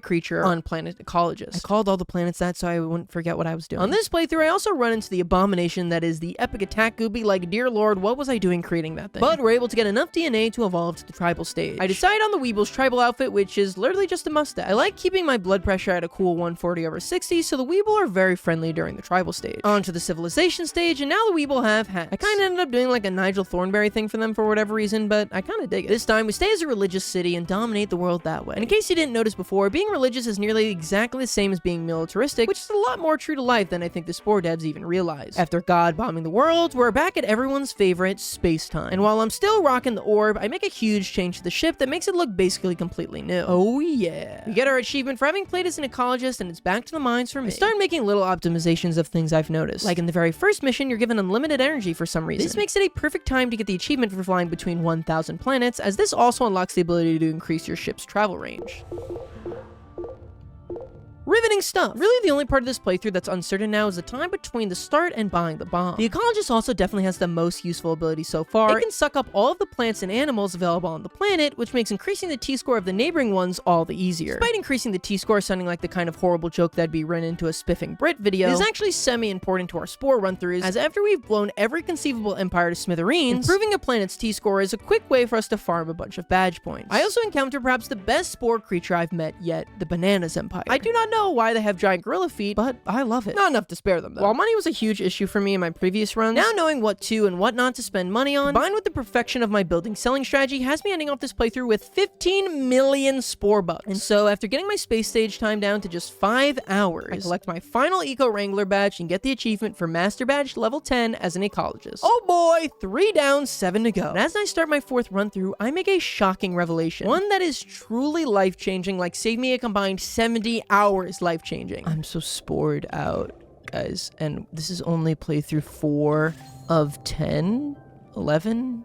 creature on Planet Ecologist. I called all the planets that so I wouldn't forget what I was doing. On this playthrough, I also run into the abomination that is the epic attack Gooby, like, dear lord, what was I doing creating that thing? But we're able to get enough DNA to evolve to the tribal stage. I decide on the Weeble's tribal outfit, which is literally just a mustache. I like keeping my blood pressure at a cool 140/60, so the Weeble are very friendly during the tribal stage. On to the civilization stage, and now the Weeble have hats. I kinda ended up doing like a Nigel Thornberry thing for them for whatever reason, but I kinda dig it. This time, we stay as a religious city and dominate the world that way. And in case you didn't notice before, being religious is nearly exactly the same as being militaristic, which is a lot more true to life than I think the Spore devs even realize. After God bombing the world, we're back at everyone's favorite space time. And while I'm still rocking the orb, I make a huge change to the ship that makes it look basically completely new. Oh yeah. We get our achievement for having played as an ecologist, and it's back to the mines for me. I start making little optimizations of things I've noticed. Like in the very first mission, you're given unlimited energy for some reason. This makes it a perfect time to get the achievement for flying between 1,000 planets, as this also unlocks the ability to increase your ship's travel range. Riveting stuff. Really, the only part of this playthrough that's uncertain now is the time between the start and buying the bomb. The ecologist also definitely has the most useful ability so far. It can suck up all of the plants and animals available on the planet, which makes increasing the T-score of the neighboring ones all the easier. Despite increasing the T-score sounding like the kind of horrible joke that'd be run into a spiffing Brit video, it is actually semi-important to our Spore run-throughs, as after we've blown every conceivable empire to smithereens, improving a planet's T-score is a quick way for us to farm a bunch of badge points. I also encounter perhaps the best Spore creature I've met yet, the Bananas Empire. I do not know why they have giant gorilla feet, but I love it. Not enough to spare them, though. While money was a huge issue for me in my previous runs, now knowing what to and what not to spend money on, combined with the perfection of my building selling strategy, has me ending off this playthrough with 15 million Spore bucks. And so, after getting my space stage time down to just 5 hours, I collect my final Eco Wrangler badge and get the achievement for Master Badge level 10 as an ecologist. Oh boy, 3 down, 7 to go. And as I start my 4th run through, I make a shocking revelation. One that is truly life-changing, like saved me a combined 70 hours life-changing. I'm so spored out, guys, and this is only playthrough 4 of 10, 11,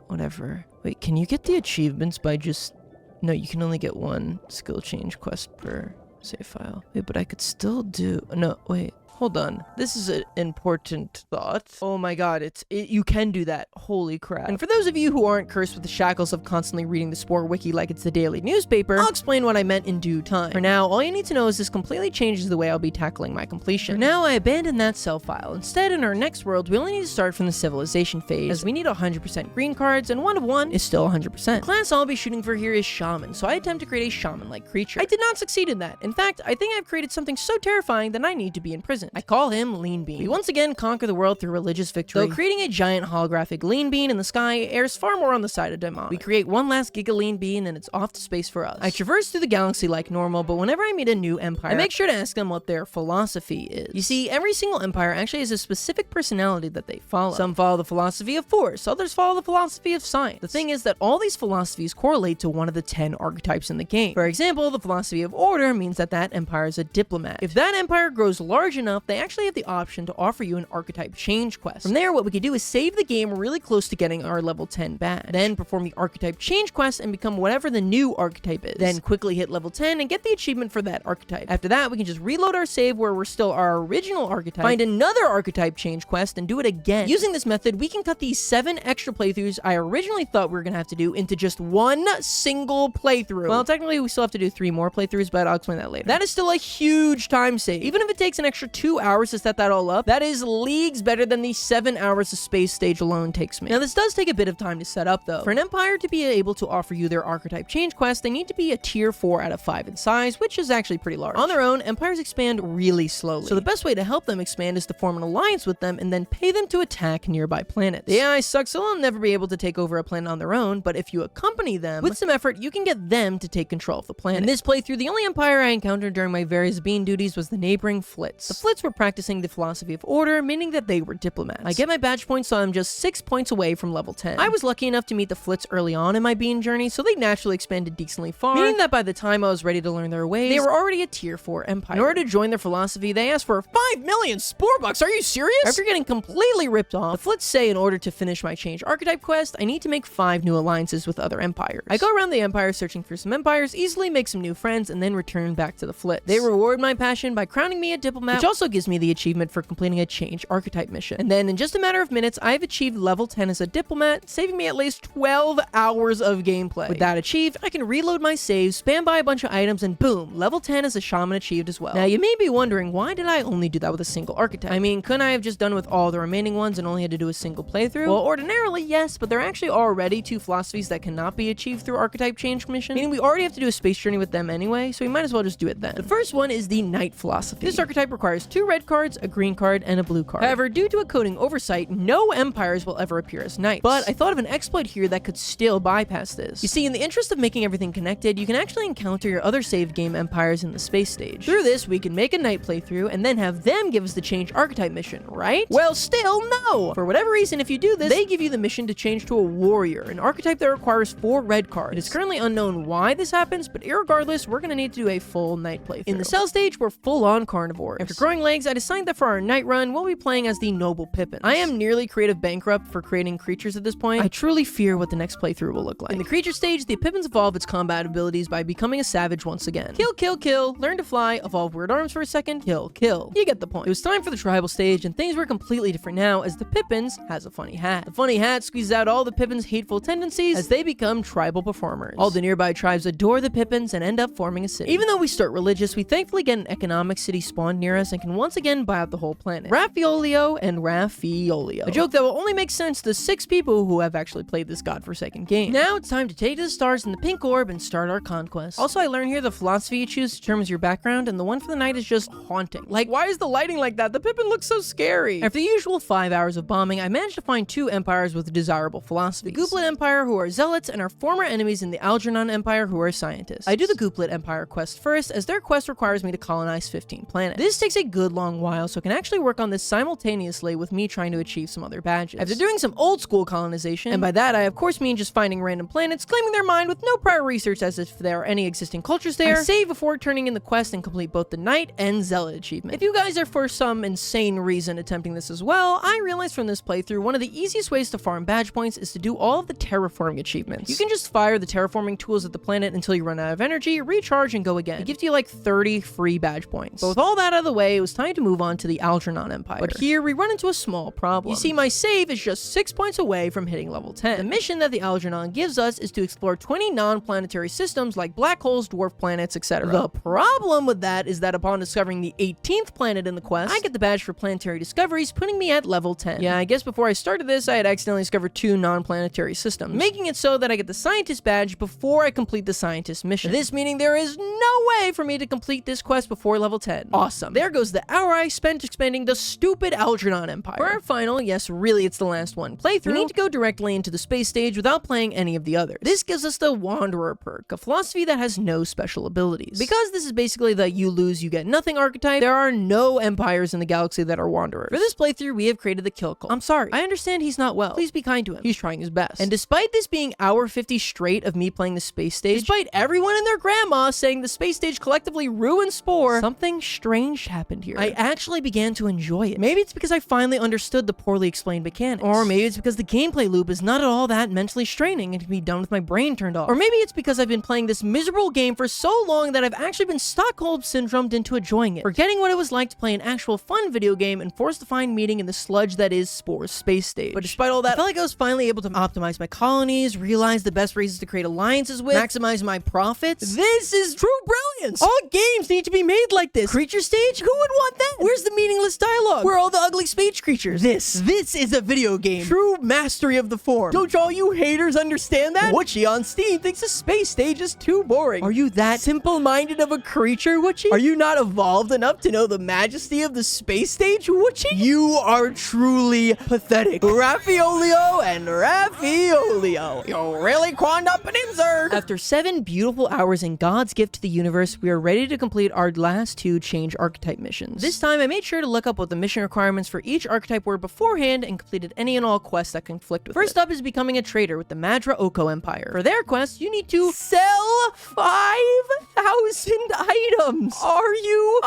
whatever. Wait, can you get the achievements by just... No, you can only get 1 skill change quest per save file. Wait, but I could still do... No, wait. Hold on. This is an important thought. Oh my god, you can do that. Holy crap. And for those of you who aren't cursed with the shackles of constantly reading the Spore wiki like it's the daily newspaper, I'll explain what I meant in due time. For now, all you need to know is this completely changes the way I'll be tackling my completion. For now, I abandoned that sell file. Instead, in our next world, we only need to start from the civilization phase, as we need 100% green cards, and 1 of 1 is still 100%. The class I'll be shooting for here is Shaman, so I attempt to create a Shaman-like creature. I did not succeed in that. In fact, I think I've created something so terrifying that I need to be in prison. I call him Lean Bean. We once again conquer the world through religious victory. Though creating a giant holographic Lean Bean in the sky airs far more on the side of demonic. We create one last Giga Lean Bean and it's off to space for us. I traverse through the galaxy like normal, but whenever I meet a new empire, I make sure to ask them what their philosophy is. You see, every single empire actually has a specific personality that they follow. Some follow the philosophy of force, others follow the philosophy of science. The thing is that all these philosophies correlate to one of the 10 archetypes in the game. For example, the philosophy of order means that that empire is a diplomat. If that empire grows large enough, they actually have the option to offer you an archetype change quest. From there, what we can do is save the game really close to getting our level 10 badge. Then perform the archetype change quest and become whatever the new archetype is. Then quickly hit level 10 and get the achievement for that archetype. After that, we can just reload our save where we're still our original archetype, find another archetype change quest, and do it again. Using this method, we can cut these 7 extra playthroughs I originally thought we were gonna have to do into just 1 single playthrough. Well, technically, we still have to do 3 more playthroughs, but I'll explain that later. That is still a huge time save. Even if it takes an extra 2 hours to set that all up, that is leagues better than the 7 hours the space stage alone takes me. Now, this does take a bit of time to set up, though. For an empire to be able to offer you their archetype change quest, they need to be a tier 4 out of 5 in size, which is actually pretty large. On their own, empires expand really slowly, so the best way to help them expand is to form an alliance with them and then pay them to attack nearby planets. The AI sucks, so they'll never be able to take over a planet on their own, but if you accompany them, with some effort, you can get them to take control of the planet. In this playthrough, the only empire I encountered during my various bean duties was the neighboring Flits. The Flits were practicing the philosophy of order, meaning that they were diplomats. I get my badge points, so I'm just 6 points away from level 10. I was lucky enough to meet the Flits early on in my bean journey, so they naturally expanded decently far, meaning that by the time I was ready to learn their ways, they were already a tier 4 empire. In order to join their philosophy, they asked for 5 million Spore bucks. Are you serious? After getting completely ripped off, the Flits say in order to finish my change archetype quest, I need to make 5 new alliances with other empires. I go around the empire searching for some empires, easily make some new friends, and then return back to the Flits. They reward my passion by crowning me a diplomat, which also gives me the achievement for completing a change archetype mission. And then in just a matter of minutes, I've achieved level 10 as a diplomat, saving me at least 12 hours of gameplay. With that achieved, I can reload my saves, spam by a bunch of items, and boom, level 10 as a shaman achieved as well. Now, you may be wondering, why did I only do that with a single archetype? I mean, couldn't I have just done it with all the remaining ones and only had to do a single playthrough? Well, ordinarily, yes, but there are actually already 2 philosophies that cannot be achieved through archetype change mission, meaning we already have to do a space journey with them anyway, so we might as well just do it then. The first one is the Knight philosophy. This archetype requires 2 red cards, a green card, and a blue card. However, due to a coding oversight, no empires will ever appear as knights. But I thought of an exploit here that could still bypass this. You see, in the interest of making everything connected, you can actually encounter your other save game empires in the space stage. Through this, we can make a knight playthrough and then have them give us the change archetype mission, right? Well, still no! For whatever reason, if you do this, they give you the mission to change to a warrior, an archetype that requires 4 red cards. It is currently unknown why this happens, but irregardless, we're gonna need to do a full knight playthrough. In the cell stage, we're full-on carnivores. After growing legs, I decided that for our night run, we'll be playing as the noble Pippins. I am nearly creative bankrupt for creating creatures at this point. I truly fear what the next playthrough will look like. In the creature stage, the Pippins evolve its combat abilities by becoming a savage once again. Kill, kill, kill, learn to fly, evolve weird arms for a second, kill, kill. You get the point. It was time for the tribal stage, and things were completely different now as the Pippins has a funny hat. The funny hat squeezes out all the Pippins' hateful tendencies as they become tribal performers. All the nearby tribes adore the Pippins and end up forming a city. Even though we start religious, we thankfully get an economic city spawned near us and can once again buy out the whole planet. Raffiolio and Raffiolio. A joke that will only make sense to 6 people who have actually played this godforsaken game. Now it's time to take to the stars in the pink orb and start our conquest. Also, I learned here the philosophy you choose determines your background, and the one for the night is just haunting. Like, why is the lighting like that? The Pippin looks so scary. After the usual 5 hours of bombing, I managed to find 2 empires with desirable philosophies. The Gooplet Empire, who are zealots, and our former enemies in the Algernon Empire, who are scientists. I do the Gooplet Empire quest first, as their quest requires me to colonize 15 planets. This takes a good long while, so I can actually work on this simultaneously with me trying to achieve some other badges. After doing some old school colonization, and by that I of course mean just finding random planets, claiming their mind with no prior research as if there are any existing cultures there, I save before turning in the quest and complete both the Knight and Zealot achievement. If you guys are for some insane reason attempting this as well, I realized from this playthrough one of the easiest ways to farm badge points is to do all of the terraforming achievements. You can just fire the terraforming tools at the planet until you run out of energy, recharge, and go again. It gives you like 30 free badge points. But with all that out of the way, it was time to move on to the Algernon Empire. But here we run into a small problem. You see, my save is just 6 points away from hitting level 10. The mission that the Algernon gives us is to explore 20 non-planetary systems like black holes, dwarf planets, etc. The problem with that is that upon discovering the 18th planet in the quest, I get the badge for planetary discoveries, putting me at level 10. Yeah, I guess before I started this, I had accidentally discovered 2 non-planetary systems, making it so that I get the scientist badge before I complete the scientist mission. This meaning there is no way for me to complete this quest before level 10. Awesome. There goes the hour I spent expanding the stupid Algernon Empire. For our final, yes, really it's the last one, playthrough, we need to go directly into the space stage without playing any of the others. This gives us the Wanderer perk, a philosophy that has no special abilities. Because this is basically the you lose, you get nothing archetype, there are no empires in the galaxy that are Wanderers. For this playthrough, we have created the Kill Cult. I'm sorry, I understand he's not well. Please be kind to him. He's trying his best. And despite this being hour 50 straight of me playing the space stage, despite everyone and their grandma saying the space stage collectively ruined Spore, something strange happened here. I actually began to enjoy it. Maybe it's because I finally understood the poorly explained mechanics. Or maybe it's because the gameplay loop is not at all that mentally straining and can be done with my brain turned off. Or maybe it's because I've been playing this miserable game for so long that I've actually been Stockholm syndromed into enjoying it, forgetting what it was like to play an actual fun video game and forced to find meaning in the sludge that is Spore's space stage. But despite all that, I felt like I was finally able to optimize my colonies, realize the best races to create alliances with, maximize my profits. This is true brilliance! All games need to be made like this. Creature stage? Who would want that? Where's the meaningless dialogue? Where are all the ugly speech creatures? This is a video game. True mastery of the form. Don't all you haters understand that? Witchy on Steam thinks the space stage is too boring. Are you that simple-minded of a creature, Witchy? Are you not evolved enough to know the majesty of the space stage, Witchy? You are truly pathetic. Raffiolio and Raffiolio. You really quanned up an insert. After 7 beautiful hours in God's gift to the universe, we are ready to complete our last 2 change archetype missions. This time, I made sure to look up what the mission requirements for each archetype were beforehand and completed any and all quests that conflict with it. First up is becoming a trader with the Madra Oko Empire. For their quest, you need to sell 5,000 items. Are you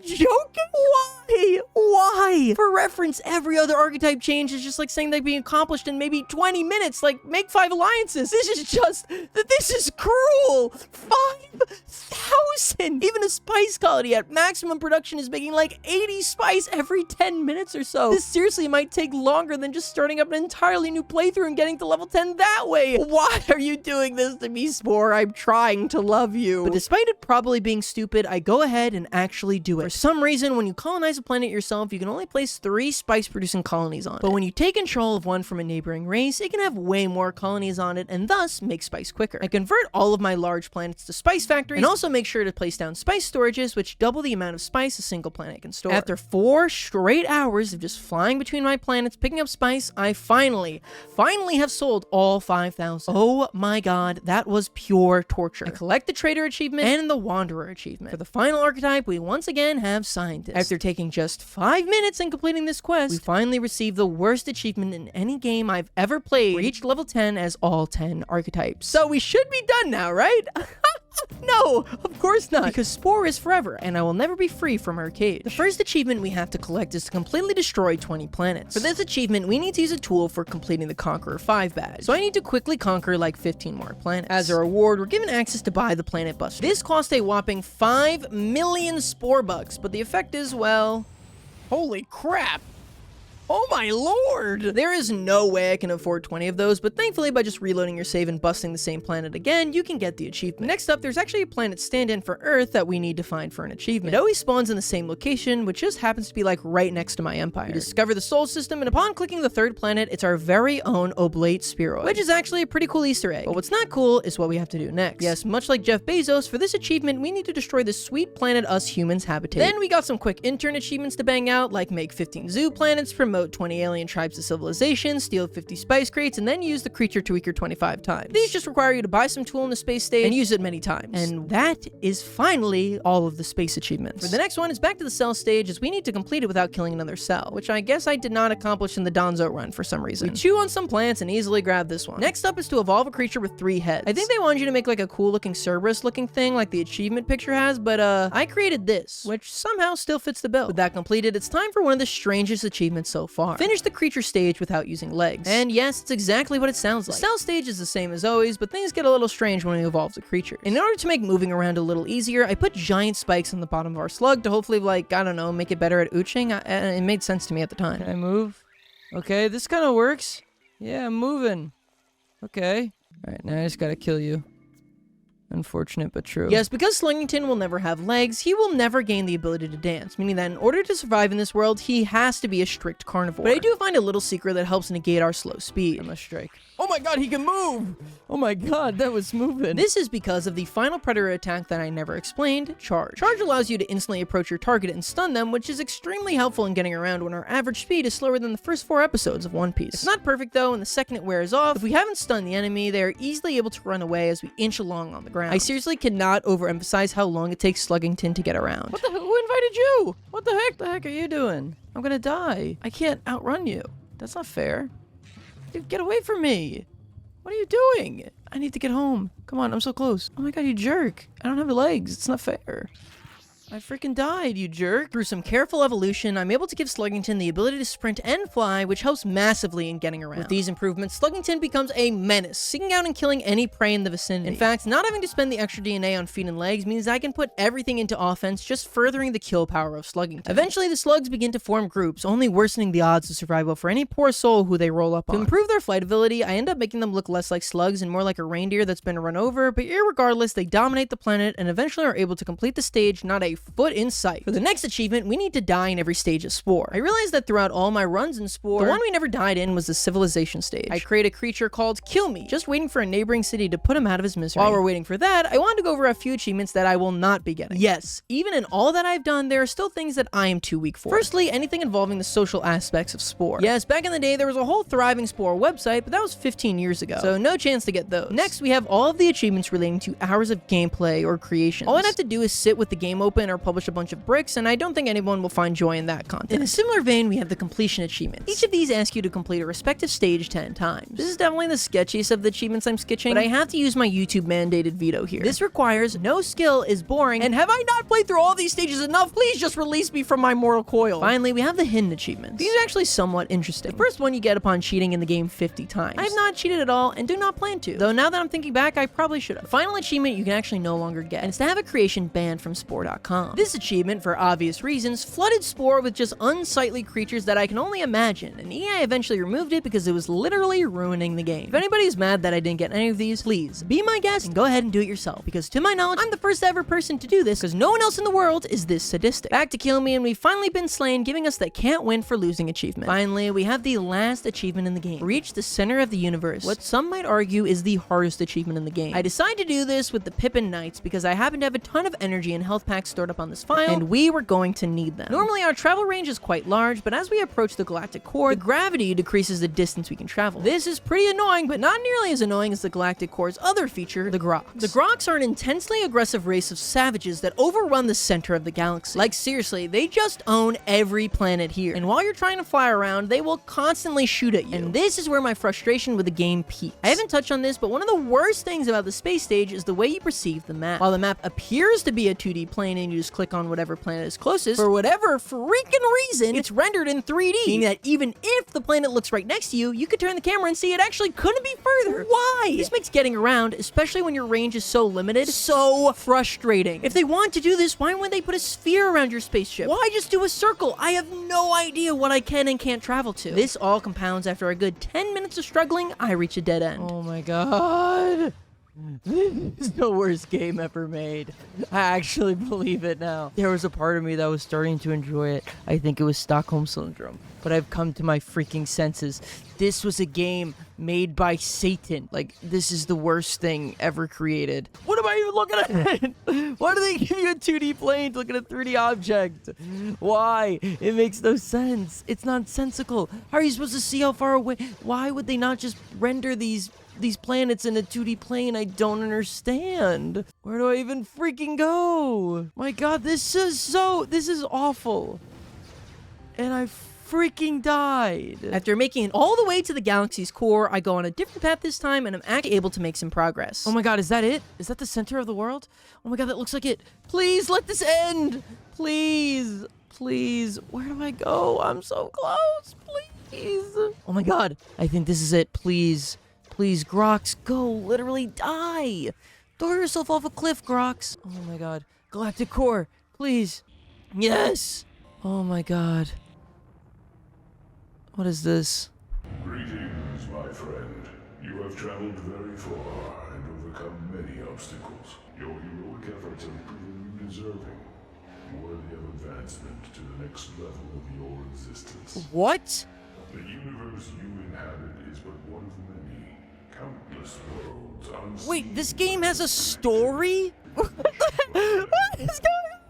joking? Why? For reference, every other archetype change is just like saying they'd be accomplished in maybe 20 minutes, like make 5 alliances. This is cruel. 5,000! Even a spice colony at maximum production is making like 80 spice every 10 minutes or so. This seriously might take longer than just starting up an entirely new playthrough and getting to level 10 that way. Why are you doing this to me, Spore? I'm trying to love you. But despite it probably being stupid, I go ahead and actually do it. For some reason, when you colonize a planet yourself, you can only place 3 spice-producing colonies on it. But when you take control of one from a neighboring race, it can have way more colonies on it and thus make spice quicker. I convert all of my large planets to spice factories and also make sure to place down spice storages, which double the amount of spice a single planet can store. After 4 straight hours of just flying between my planets, picking up spice, I finally have sold all 5,000. Oh my god, that was pure torture. I collect the Trader achievement and the Wanderer achievement. For the final archetype, we once again have Scientist. After taking just 5 minutes and completing this quest, we finally receive the worst achievement in any game I've ever played. We reached level 10 as all 10 archetypes. So we should be done now, right? No, of course not. Because Spore is forever, and I will never be free from her cage. The first achievement we have to collect is to completely destroy 20 planets. For this achievement, we need to use a tool for completing the Conqueror 5 badge. So I need to quickly conquer like 15 more planets. As a reward, we're given access to buy the Planet Buster. This cost a whopping 5 million Spore bucks, but the effect is, well, holy crap. Oh my lord! There is no way I can afford 20 of those, but thankfully by just reloading your save and busting the same planet again, you can get the achievement. Next up, there's actually a planet stand-in for Earth that we need to find for an achievement. It always spawns in the same location, which just happens to be like right next to my empire. We discover the Sol system, and upon clicking the third planet, it's our very own oblate spheroid, which is actually a pretty cool Easter egg. But what's not cool is what we have to do next. Yes, much like Jeff Bezos, for this achievement, we need to destroy the sweet planet us humans habitate. Then we got some quick intern achievements to bang out, like make 15 zoo planets, promote 20 alien tribes to civilization, steal 50 spice crates, and then use the creature tweaker 25 times. These just require you to buy some tool in the space stage and use it many times. And that is finally all of the space achievements. For the next one is back to the cell stage, as we need to complete it without killing another cell, which I guess I did not accomplish in the Donzo run for some reason. We chew on some plants and easily grab this one. Next up is to evolve a creature with 3 heads. I think they wanted you to make like a cool looking Cerberus looking thing like the achievement picture has, but I created this, which somehow still fits the bill. With that completed, it's time for one of the strangest achievements so far. Finish the creature stage without using legs. And yes, it's exactly what it sounds like. The cell stage is the same as always, but things get a little strange when we evolve the creature. In order to make moving around a little easier, I put giant spikes on the bottom of our slug to hopefully, like, I don't know, make it better at ooching. It made sense to me at the time. Can I move? Okay, this kind of works. Yeah, I'm moving. Okay. Alright, now I just gotta kill you. Unfortunate, but true. Yes, because Sluggington will never have legs, he will never gain the ability to dance, meaning that in order to survive in this world, he has to be a strict carnivore. But I do find a little secret that helps negate our slow speed. I must strike. Oh my god, he can move! Oh my god, that was moving. This is because of the final predator attack that I never explained, Charge. Charge allows you to instantly approach your target and stun them, which is extremely helpful in getting around when our average speed is slower than the first 4 episodes of One Piece. It's not perfect though, and the second it wears off, if we haven't stunned the enemy, they are easily able to run away as we inch along on the ground. I seriously cannot overemphasize how long it takes Sluggington to get around. What the hell? Who invited you? What the heck? The heck are you doing? I'm gonna die. I can't outrun you. That's not fair. Dude, get away from me. What are you doing? I need to get home. Come on, I'm so close. Oh my god, you jerk. I don't have legs. It's not fair. I freaking died, you jerk. Through some careful evolution, I'm able to give Sluggington the ability to sprint and fly, which helps massively in getting around. With these improvements, Sluggington becomes a menace, seeking out and killing any prey in the vicinity. In fact, not having to spend the extra DNA on feet and legs means I can put everything into offense, just furthering the kill power of Sluggington. Eventually, the slugs begin to form groups, only worsening the odds of survival for any poor soul who they roll up on. To improve their flight ability, I end up making them look less like slugs and more like a reindeer that's been run over, but irregardless, they dominate the planet and eventually are able to complete the stage not a foot in sight. For the next achievement, we need to die in every stage of Spore. I realized that throughout all my runs in Spore, the one we never died in was the civilization stage. I create a creature called Kill Me, just waiting for a neighboring city to put him out of his misery. While we're waiting for that, I wanted to go over a few achievements that I will not be getting. Yes, even in all that I've done, there are still things that I am too weak for. Firstly, anything involving the social aspects of Spore. Yes, back in the day, there was a whole thriving Spore website, but that was 15 years ago, so no chance to get those. Next, we have all of the achievements relating to hours of gameplay or creation. All I'd have to do is sit with the game open or publish a bunch of bricks, and I don't think anyone will find joy in that content. In a similar vein, we have the completion achievements. Each of these ask you to complete a respective stage 10 times. This is definitely the sketchiest of the achievements I'm sketching, but I have to use my YouTube mandated veto here. This requires no skill, is boring, and have I not played through all these stages enough? Please just release me from my mortal coil. Finally, we have the hidden achievements. These are actually somewhat interesting. The first one you get upon cheating in the game 50 times. I have not cheated at all and do not plan to, though now that I'm thinking back, I probably should have. The final achievement you can actually no longer get, and it's to have a creation banned from Spore.com. This achievement, for obvious reasons, flooded Spore with just unsightly creatures that I can only imagine, and EA eventually removed it because it was literally ruining the game. If anybody's mad that I didn't get any of these, please be my guest and go ahead and do it yourself, because to my knowledge, I'm the first ever person to do this, because no one else in the world is this sadistic. Back to Kill Me, and we've finally been slain, giving us the can't win for losing achievement. Finally, we have the last achievement in the game. Reach the center of the universe, what some might argue is the hardest achievement in the game. I decided to do this with the Pippin Knights because I happen to have a ton of energy and health packs stored stored up on this file, and we were going to need them. Normally, our travel range is quite large, but as we approach the galactic core, the gravity decreases the distance we can travel. This is pretty annoying, but not nearly as annoying as the galactic core's other feature, the Groks. The Groks are an intensely aggressive race of savages that overrun the center of the galaxy. Like, seriously, they just own every planet here. And while you're trying to fly around, they will constantly shoot at you. And this is where my frustration with the game peaks. I haven't touched on this, but one of the worst things about the space stage is the way you perceive the map. While the map appears to be a 2D plane and you just click on whatever planet is closest, for whatever freaking reason, it's rendered in 3D, meaning that even if the planet looks right next to you, you could turn the camera and see it actually couldn't be further. Why? This makes getting around, especially when your range is so limited, so frustrating. If they want to do this, why wouldn't they put a sphere around your spaceship? Why just do a circle? I have no idea what I can and can't travel to. This all compounds after a good 10 minutes of struggling, I reach a dead end. Oh my god. This is the worst game ever made. I actually believe it now. There was a part of me that was starting to enjoy it. I think it was Stockholm Syndrome. But I've come to my freaking senses. This was a game made by Satan. Like, this is the worst thing ever created. What am I even looking at? Why do they give you a 2D plane to look at a 3D object? Why? It makes no sense. It's nonsensical. How are you supposed to see how far away? Why would they not just render these planets in a 2D plane? I don't understand. Where do I even freaking go? My god, this is awful. And I freaking died. After making it all the way to the galaxy's core, I go on a different path this time, and I'm actually able to make some progress. Oh my god, is that it? Is that the center of the world? Oh my god, that looks like it. Please, let this end. Please. Please. Where do I go? I'm so close. Please. Oh my god. I think this is it. Please. Please, Groks, go. Literally die. Throw yourself off a cliff, Groks. Oh my god. Galactic core. Please. Yes. Oh my god. What is this? Greetings, my friend. You have traveled very far and overcome many obstacles. Your heroic efforts have proven you deserving, worthy of advancement to the next level of your existence. What? The universe you inhabit is but one of many, countless worlds unseen. Wait, this game has a story? What is going on?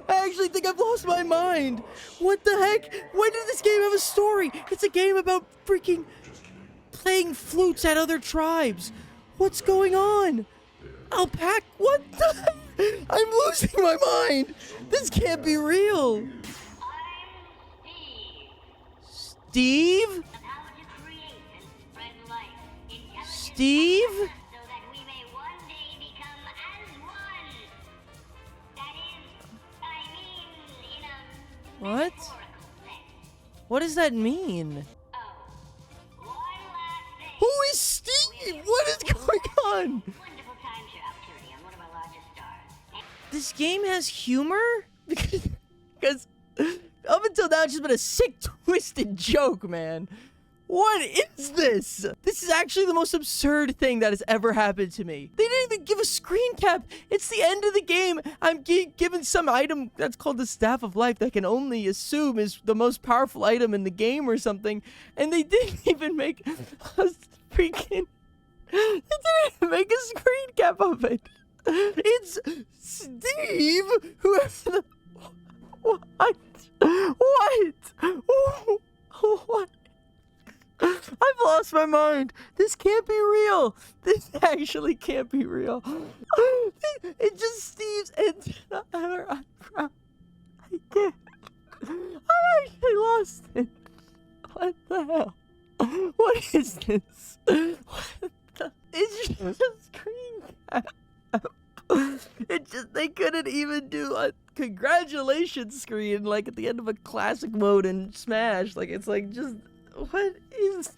I actually think I've lost my mind. What the heck? When did this game have a story? It's a game about freaking playing flutes at other tribes. What's going on? Alpaca? What the heck? I'm losing my mind. This can't be real. I'm Steve. Steve? Of how to create and spread life, intelligence, Steve? so that we may one day become as one. That is, I mean, in a What? metaphorical sense. What does that mean? Oh, one last thing. Who is Steve? What is going on? Wonderful timeshare opportunity on one of our largest stars. This game has humor? Because up until now, it's just been a sick, twisted joke, man. What is this? This is actually the most absurd thing that has ever happened to me. They didn't even give a screen cap. It's the end of the game. I'm given some item that's called the Staff of Life that I can only assume is the most powerful item in the game or something. And they didn't even make a freaking... They didn't even make a screen cap of it. It's Steve, whoever the... What? What? I've lost my mind. This can't be real. This actually can't be real. It just Steve's antenna eyebrow. I can't. I actually lost it. What the hell? What is this? What the? It's just a screen cap. It just, they couldn't even do a congratulations screen like at the end of a classic mode in Smash. Like, it's like just, what is...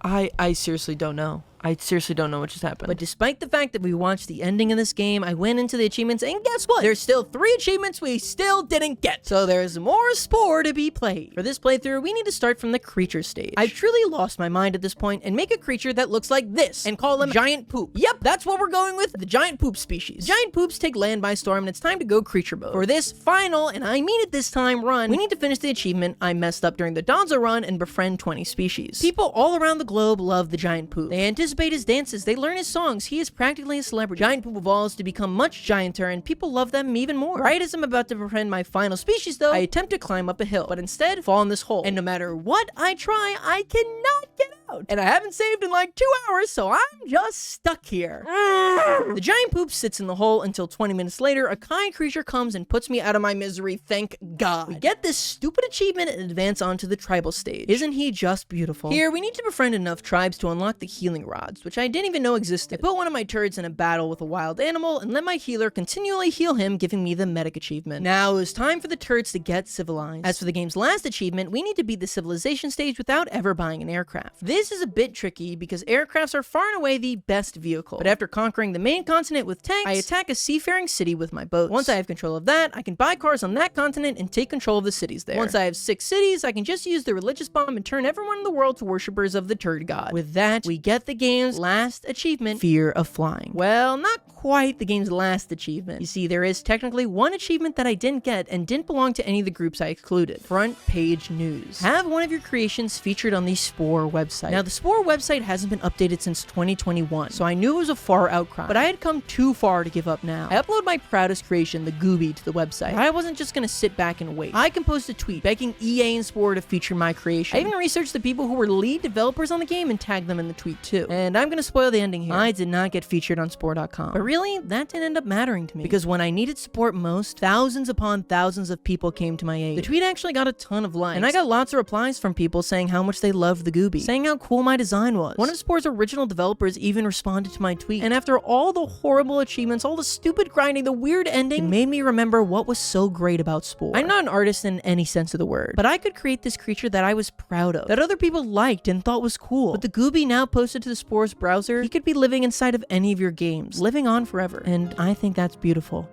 I seriously don't know. I seriously don't know what just happened. But despite the fact that we watched the ending of this game, I went into the achievements, and guess what? There's still 3 achievements we still didn't get. So there's more Spore to be played. For this playthrough, we need to start from the creature stage. I've truly lost my mind at this point and make a creature that looks like this and call him Giant Poop. Yep, that's what we're going with, the Giant Poop species. Giant Poops take land by storm, and it's time to go creature mode. For this final, and I mean it this time, run, we need to finish the achievement I messed up during the Donzo run and befriend 20 species. People all around the globe love the Giant Poop. They anticipate participate his dances, they learn his songs, he is practically a celebrity. Giant poop evolves to become much gianter, and people love them even more. Right as I'm about to befriend my final species though, I attempt to climb up a hill, but instead fall in this hole. And no matter what I try, I cannot get out. And I haven't saved in like 2 hours, so I'm just stuck here. The giant poop sits in the hole until 20 minutes later, a kind creature comes and puts me out of my misery, thank God. We get this stupid achievement and advance onto the tribal stage. Isn't he just beautiful? Here, we need to befriend enough tribes to unlock the healing rods, which I didn't even know existed. I put one of my turds in a battle with a wild animal and let my healer continually heal him, giving me the medic achievement. Now it's time for the turds to get civilized. As for the game's last achievement, we need to beat the civilization stage without ever buying an aircraft. This is a bit tricky because aircrafts are far and away the best vehicle. But after conquering the main continent with tanks, I attack a seafaring city with my boats. Once I have control of that, I can buy cars on that continent and take control of the cities there. Once I have 6 cities, I can just use the religious bomb and turn everyone in the world to worshippers of the turd god. With that, we get the game's last achievement, Fear of Flying. Well, not quite the game's last achievement. You see, there is technically one achievement that I didn't get and didn't belong to any of the groups I excluded. Front page news. Have one of your creations featured on the Spore website. Now, the Spore website hasn't been updated since 2021, so I knew it was a far out crime, but I had come too far to give up now. I upload my proudest creation, the Gooby, to the website. But I wasn't just gonna sit back and wait. I composed a tweet begging EA and Spore to feature my creation. I even researched the people who were lead developers on the game and tagged them in the tweet too. And I'm gonna spoil the ending here. I did not get featured on Spore.com. But really, that didn't end up mattering to me, because when I needed support most, thousands upon thousands of people came to my aid. The tweet actually got a ton of likes, and I got lots of replies from people saying how much they loved the Gooby, saying how cool my design was. One of Spore's original developers even responded to my tweet, and after all the horrible achievements, all the stupid grinding, the weird ending, it made me remember what was so great about Spore. I'm not an artist in any sense of the word, but I could create this creature that I was proud of, that other people liked and thought was cool. But the Gooby now posted to the Spore's browser, he could be living inside of any of your games, living on forever, and I think that's beautiful.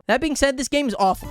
That being said, this game is awful.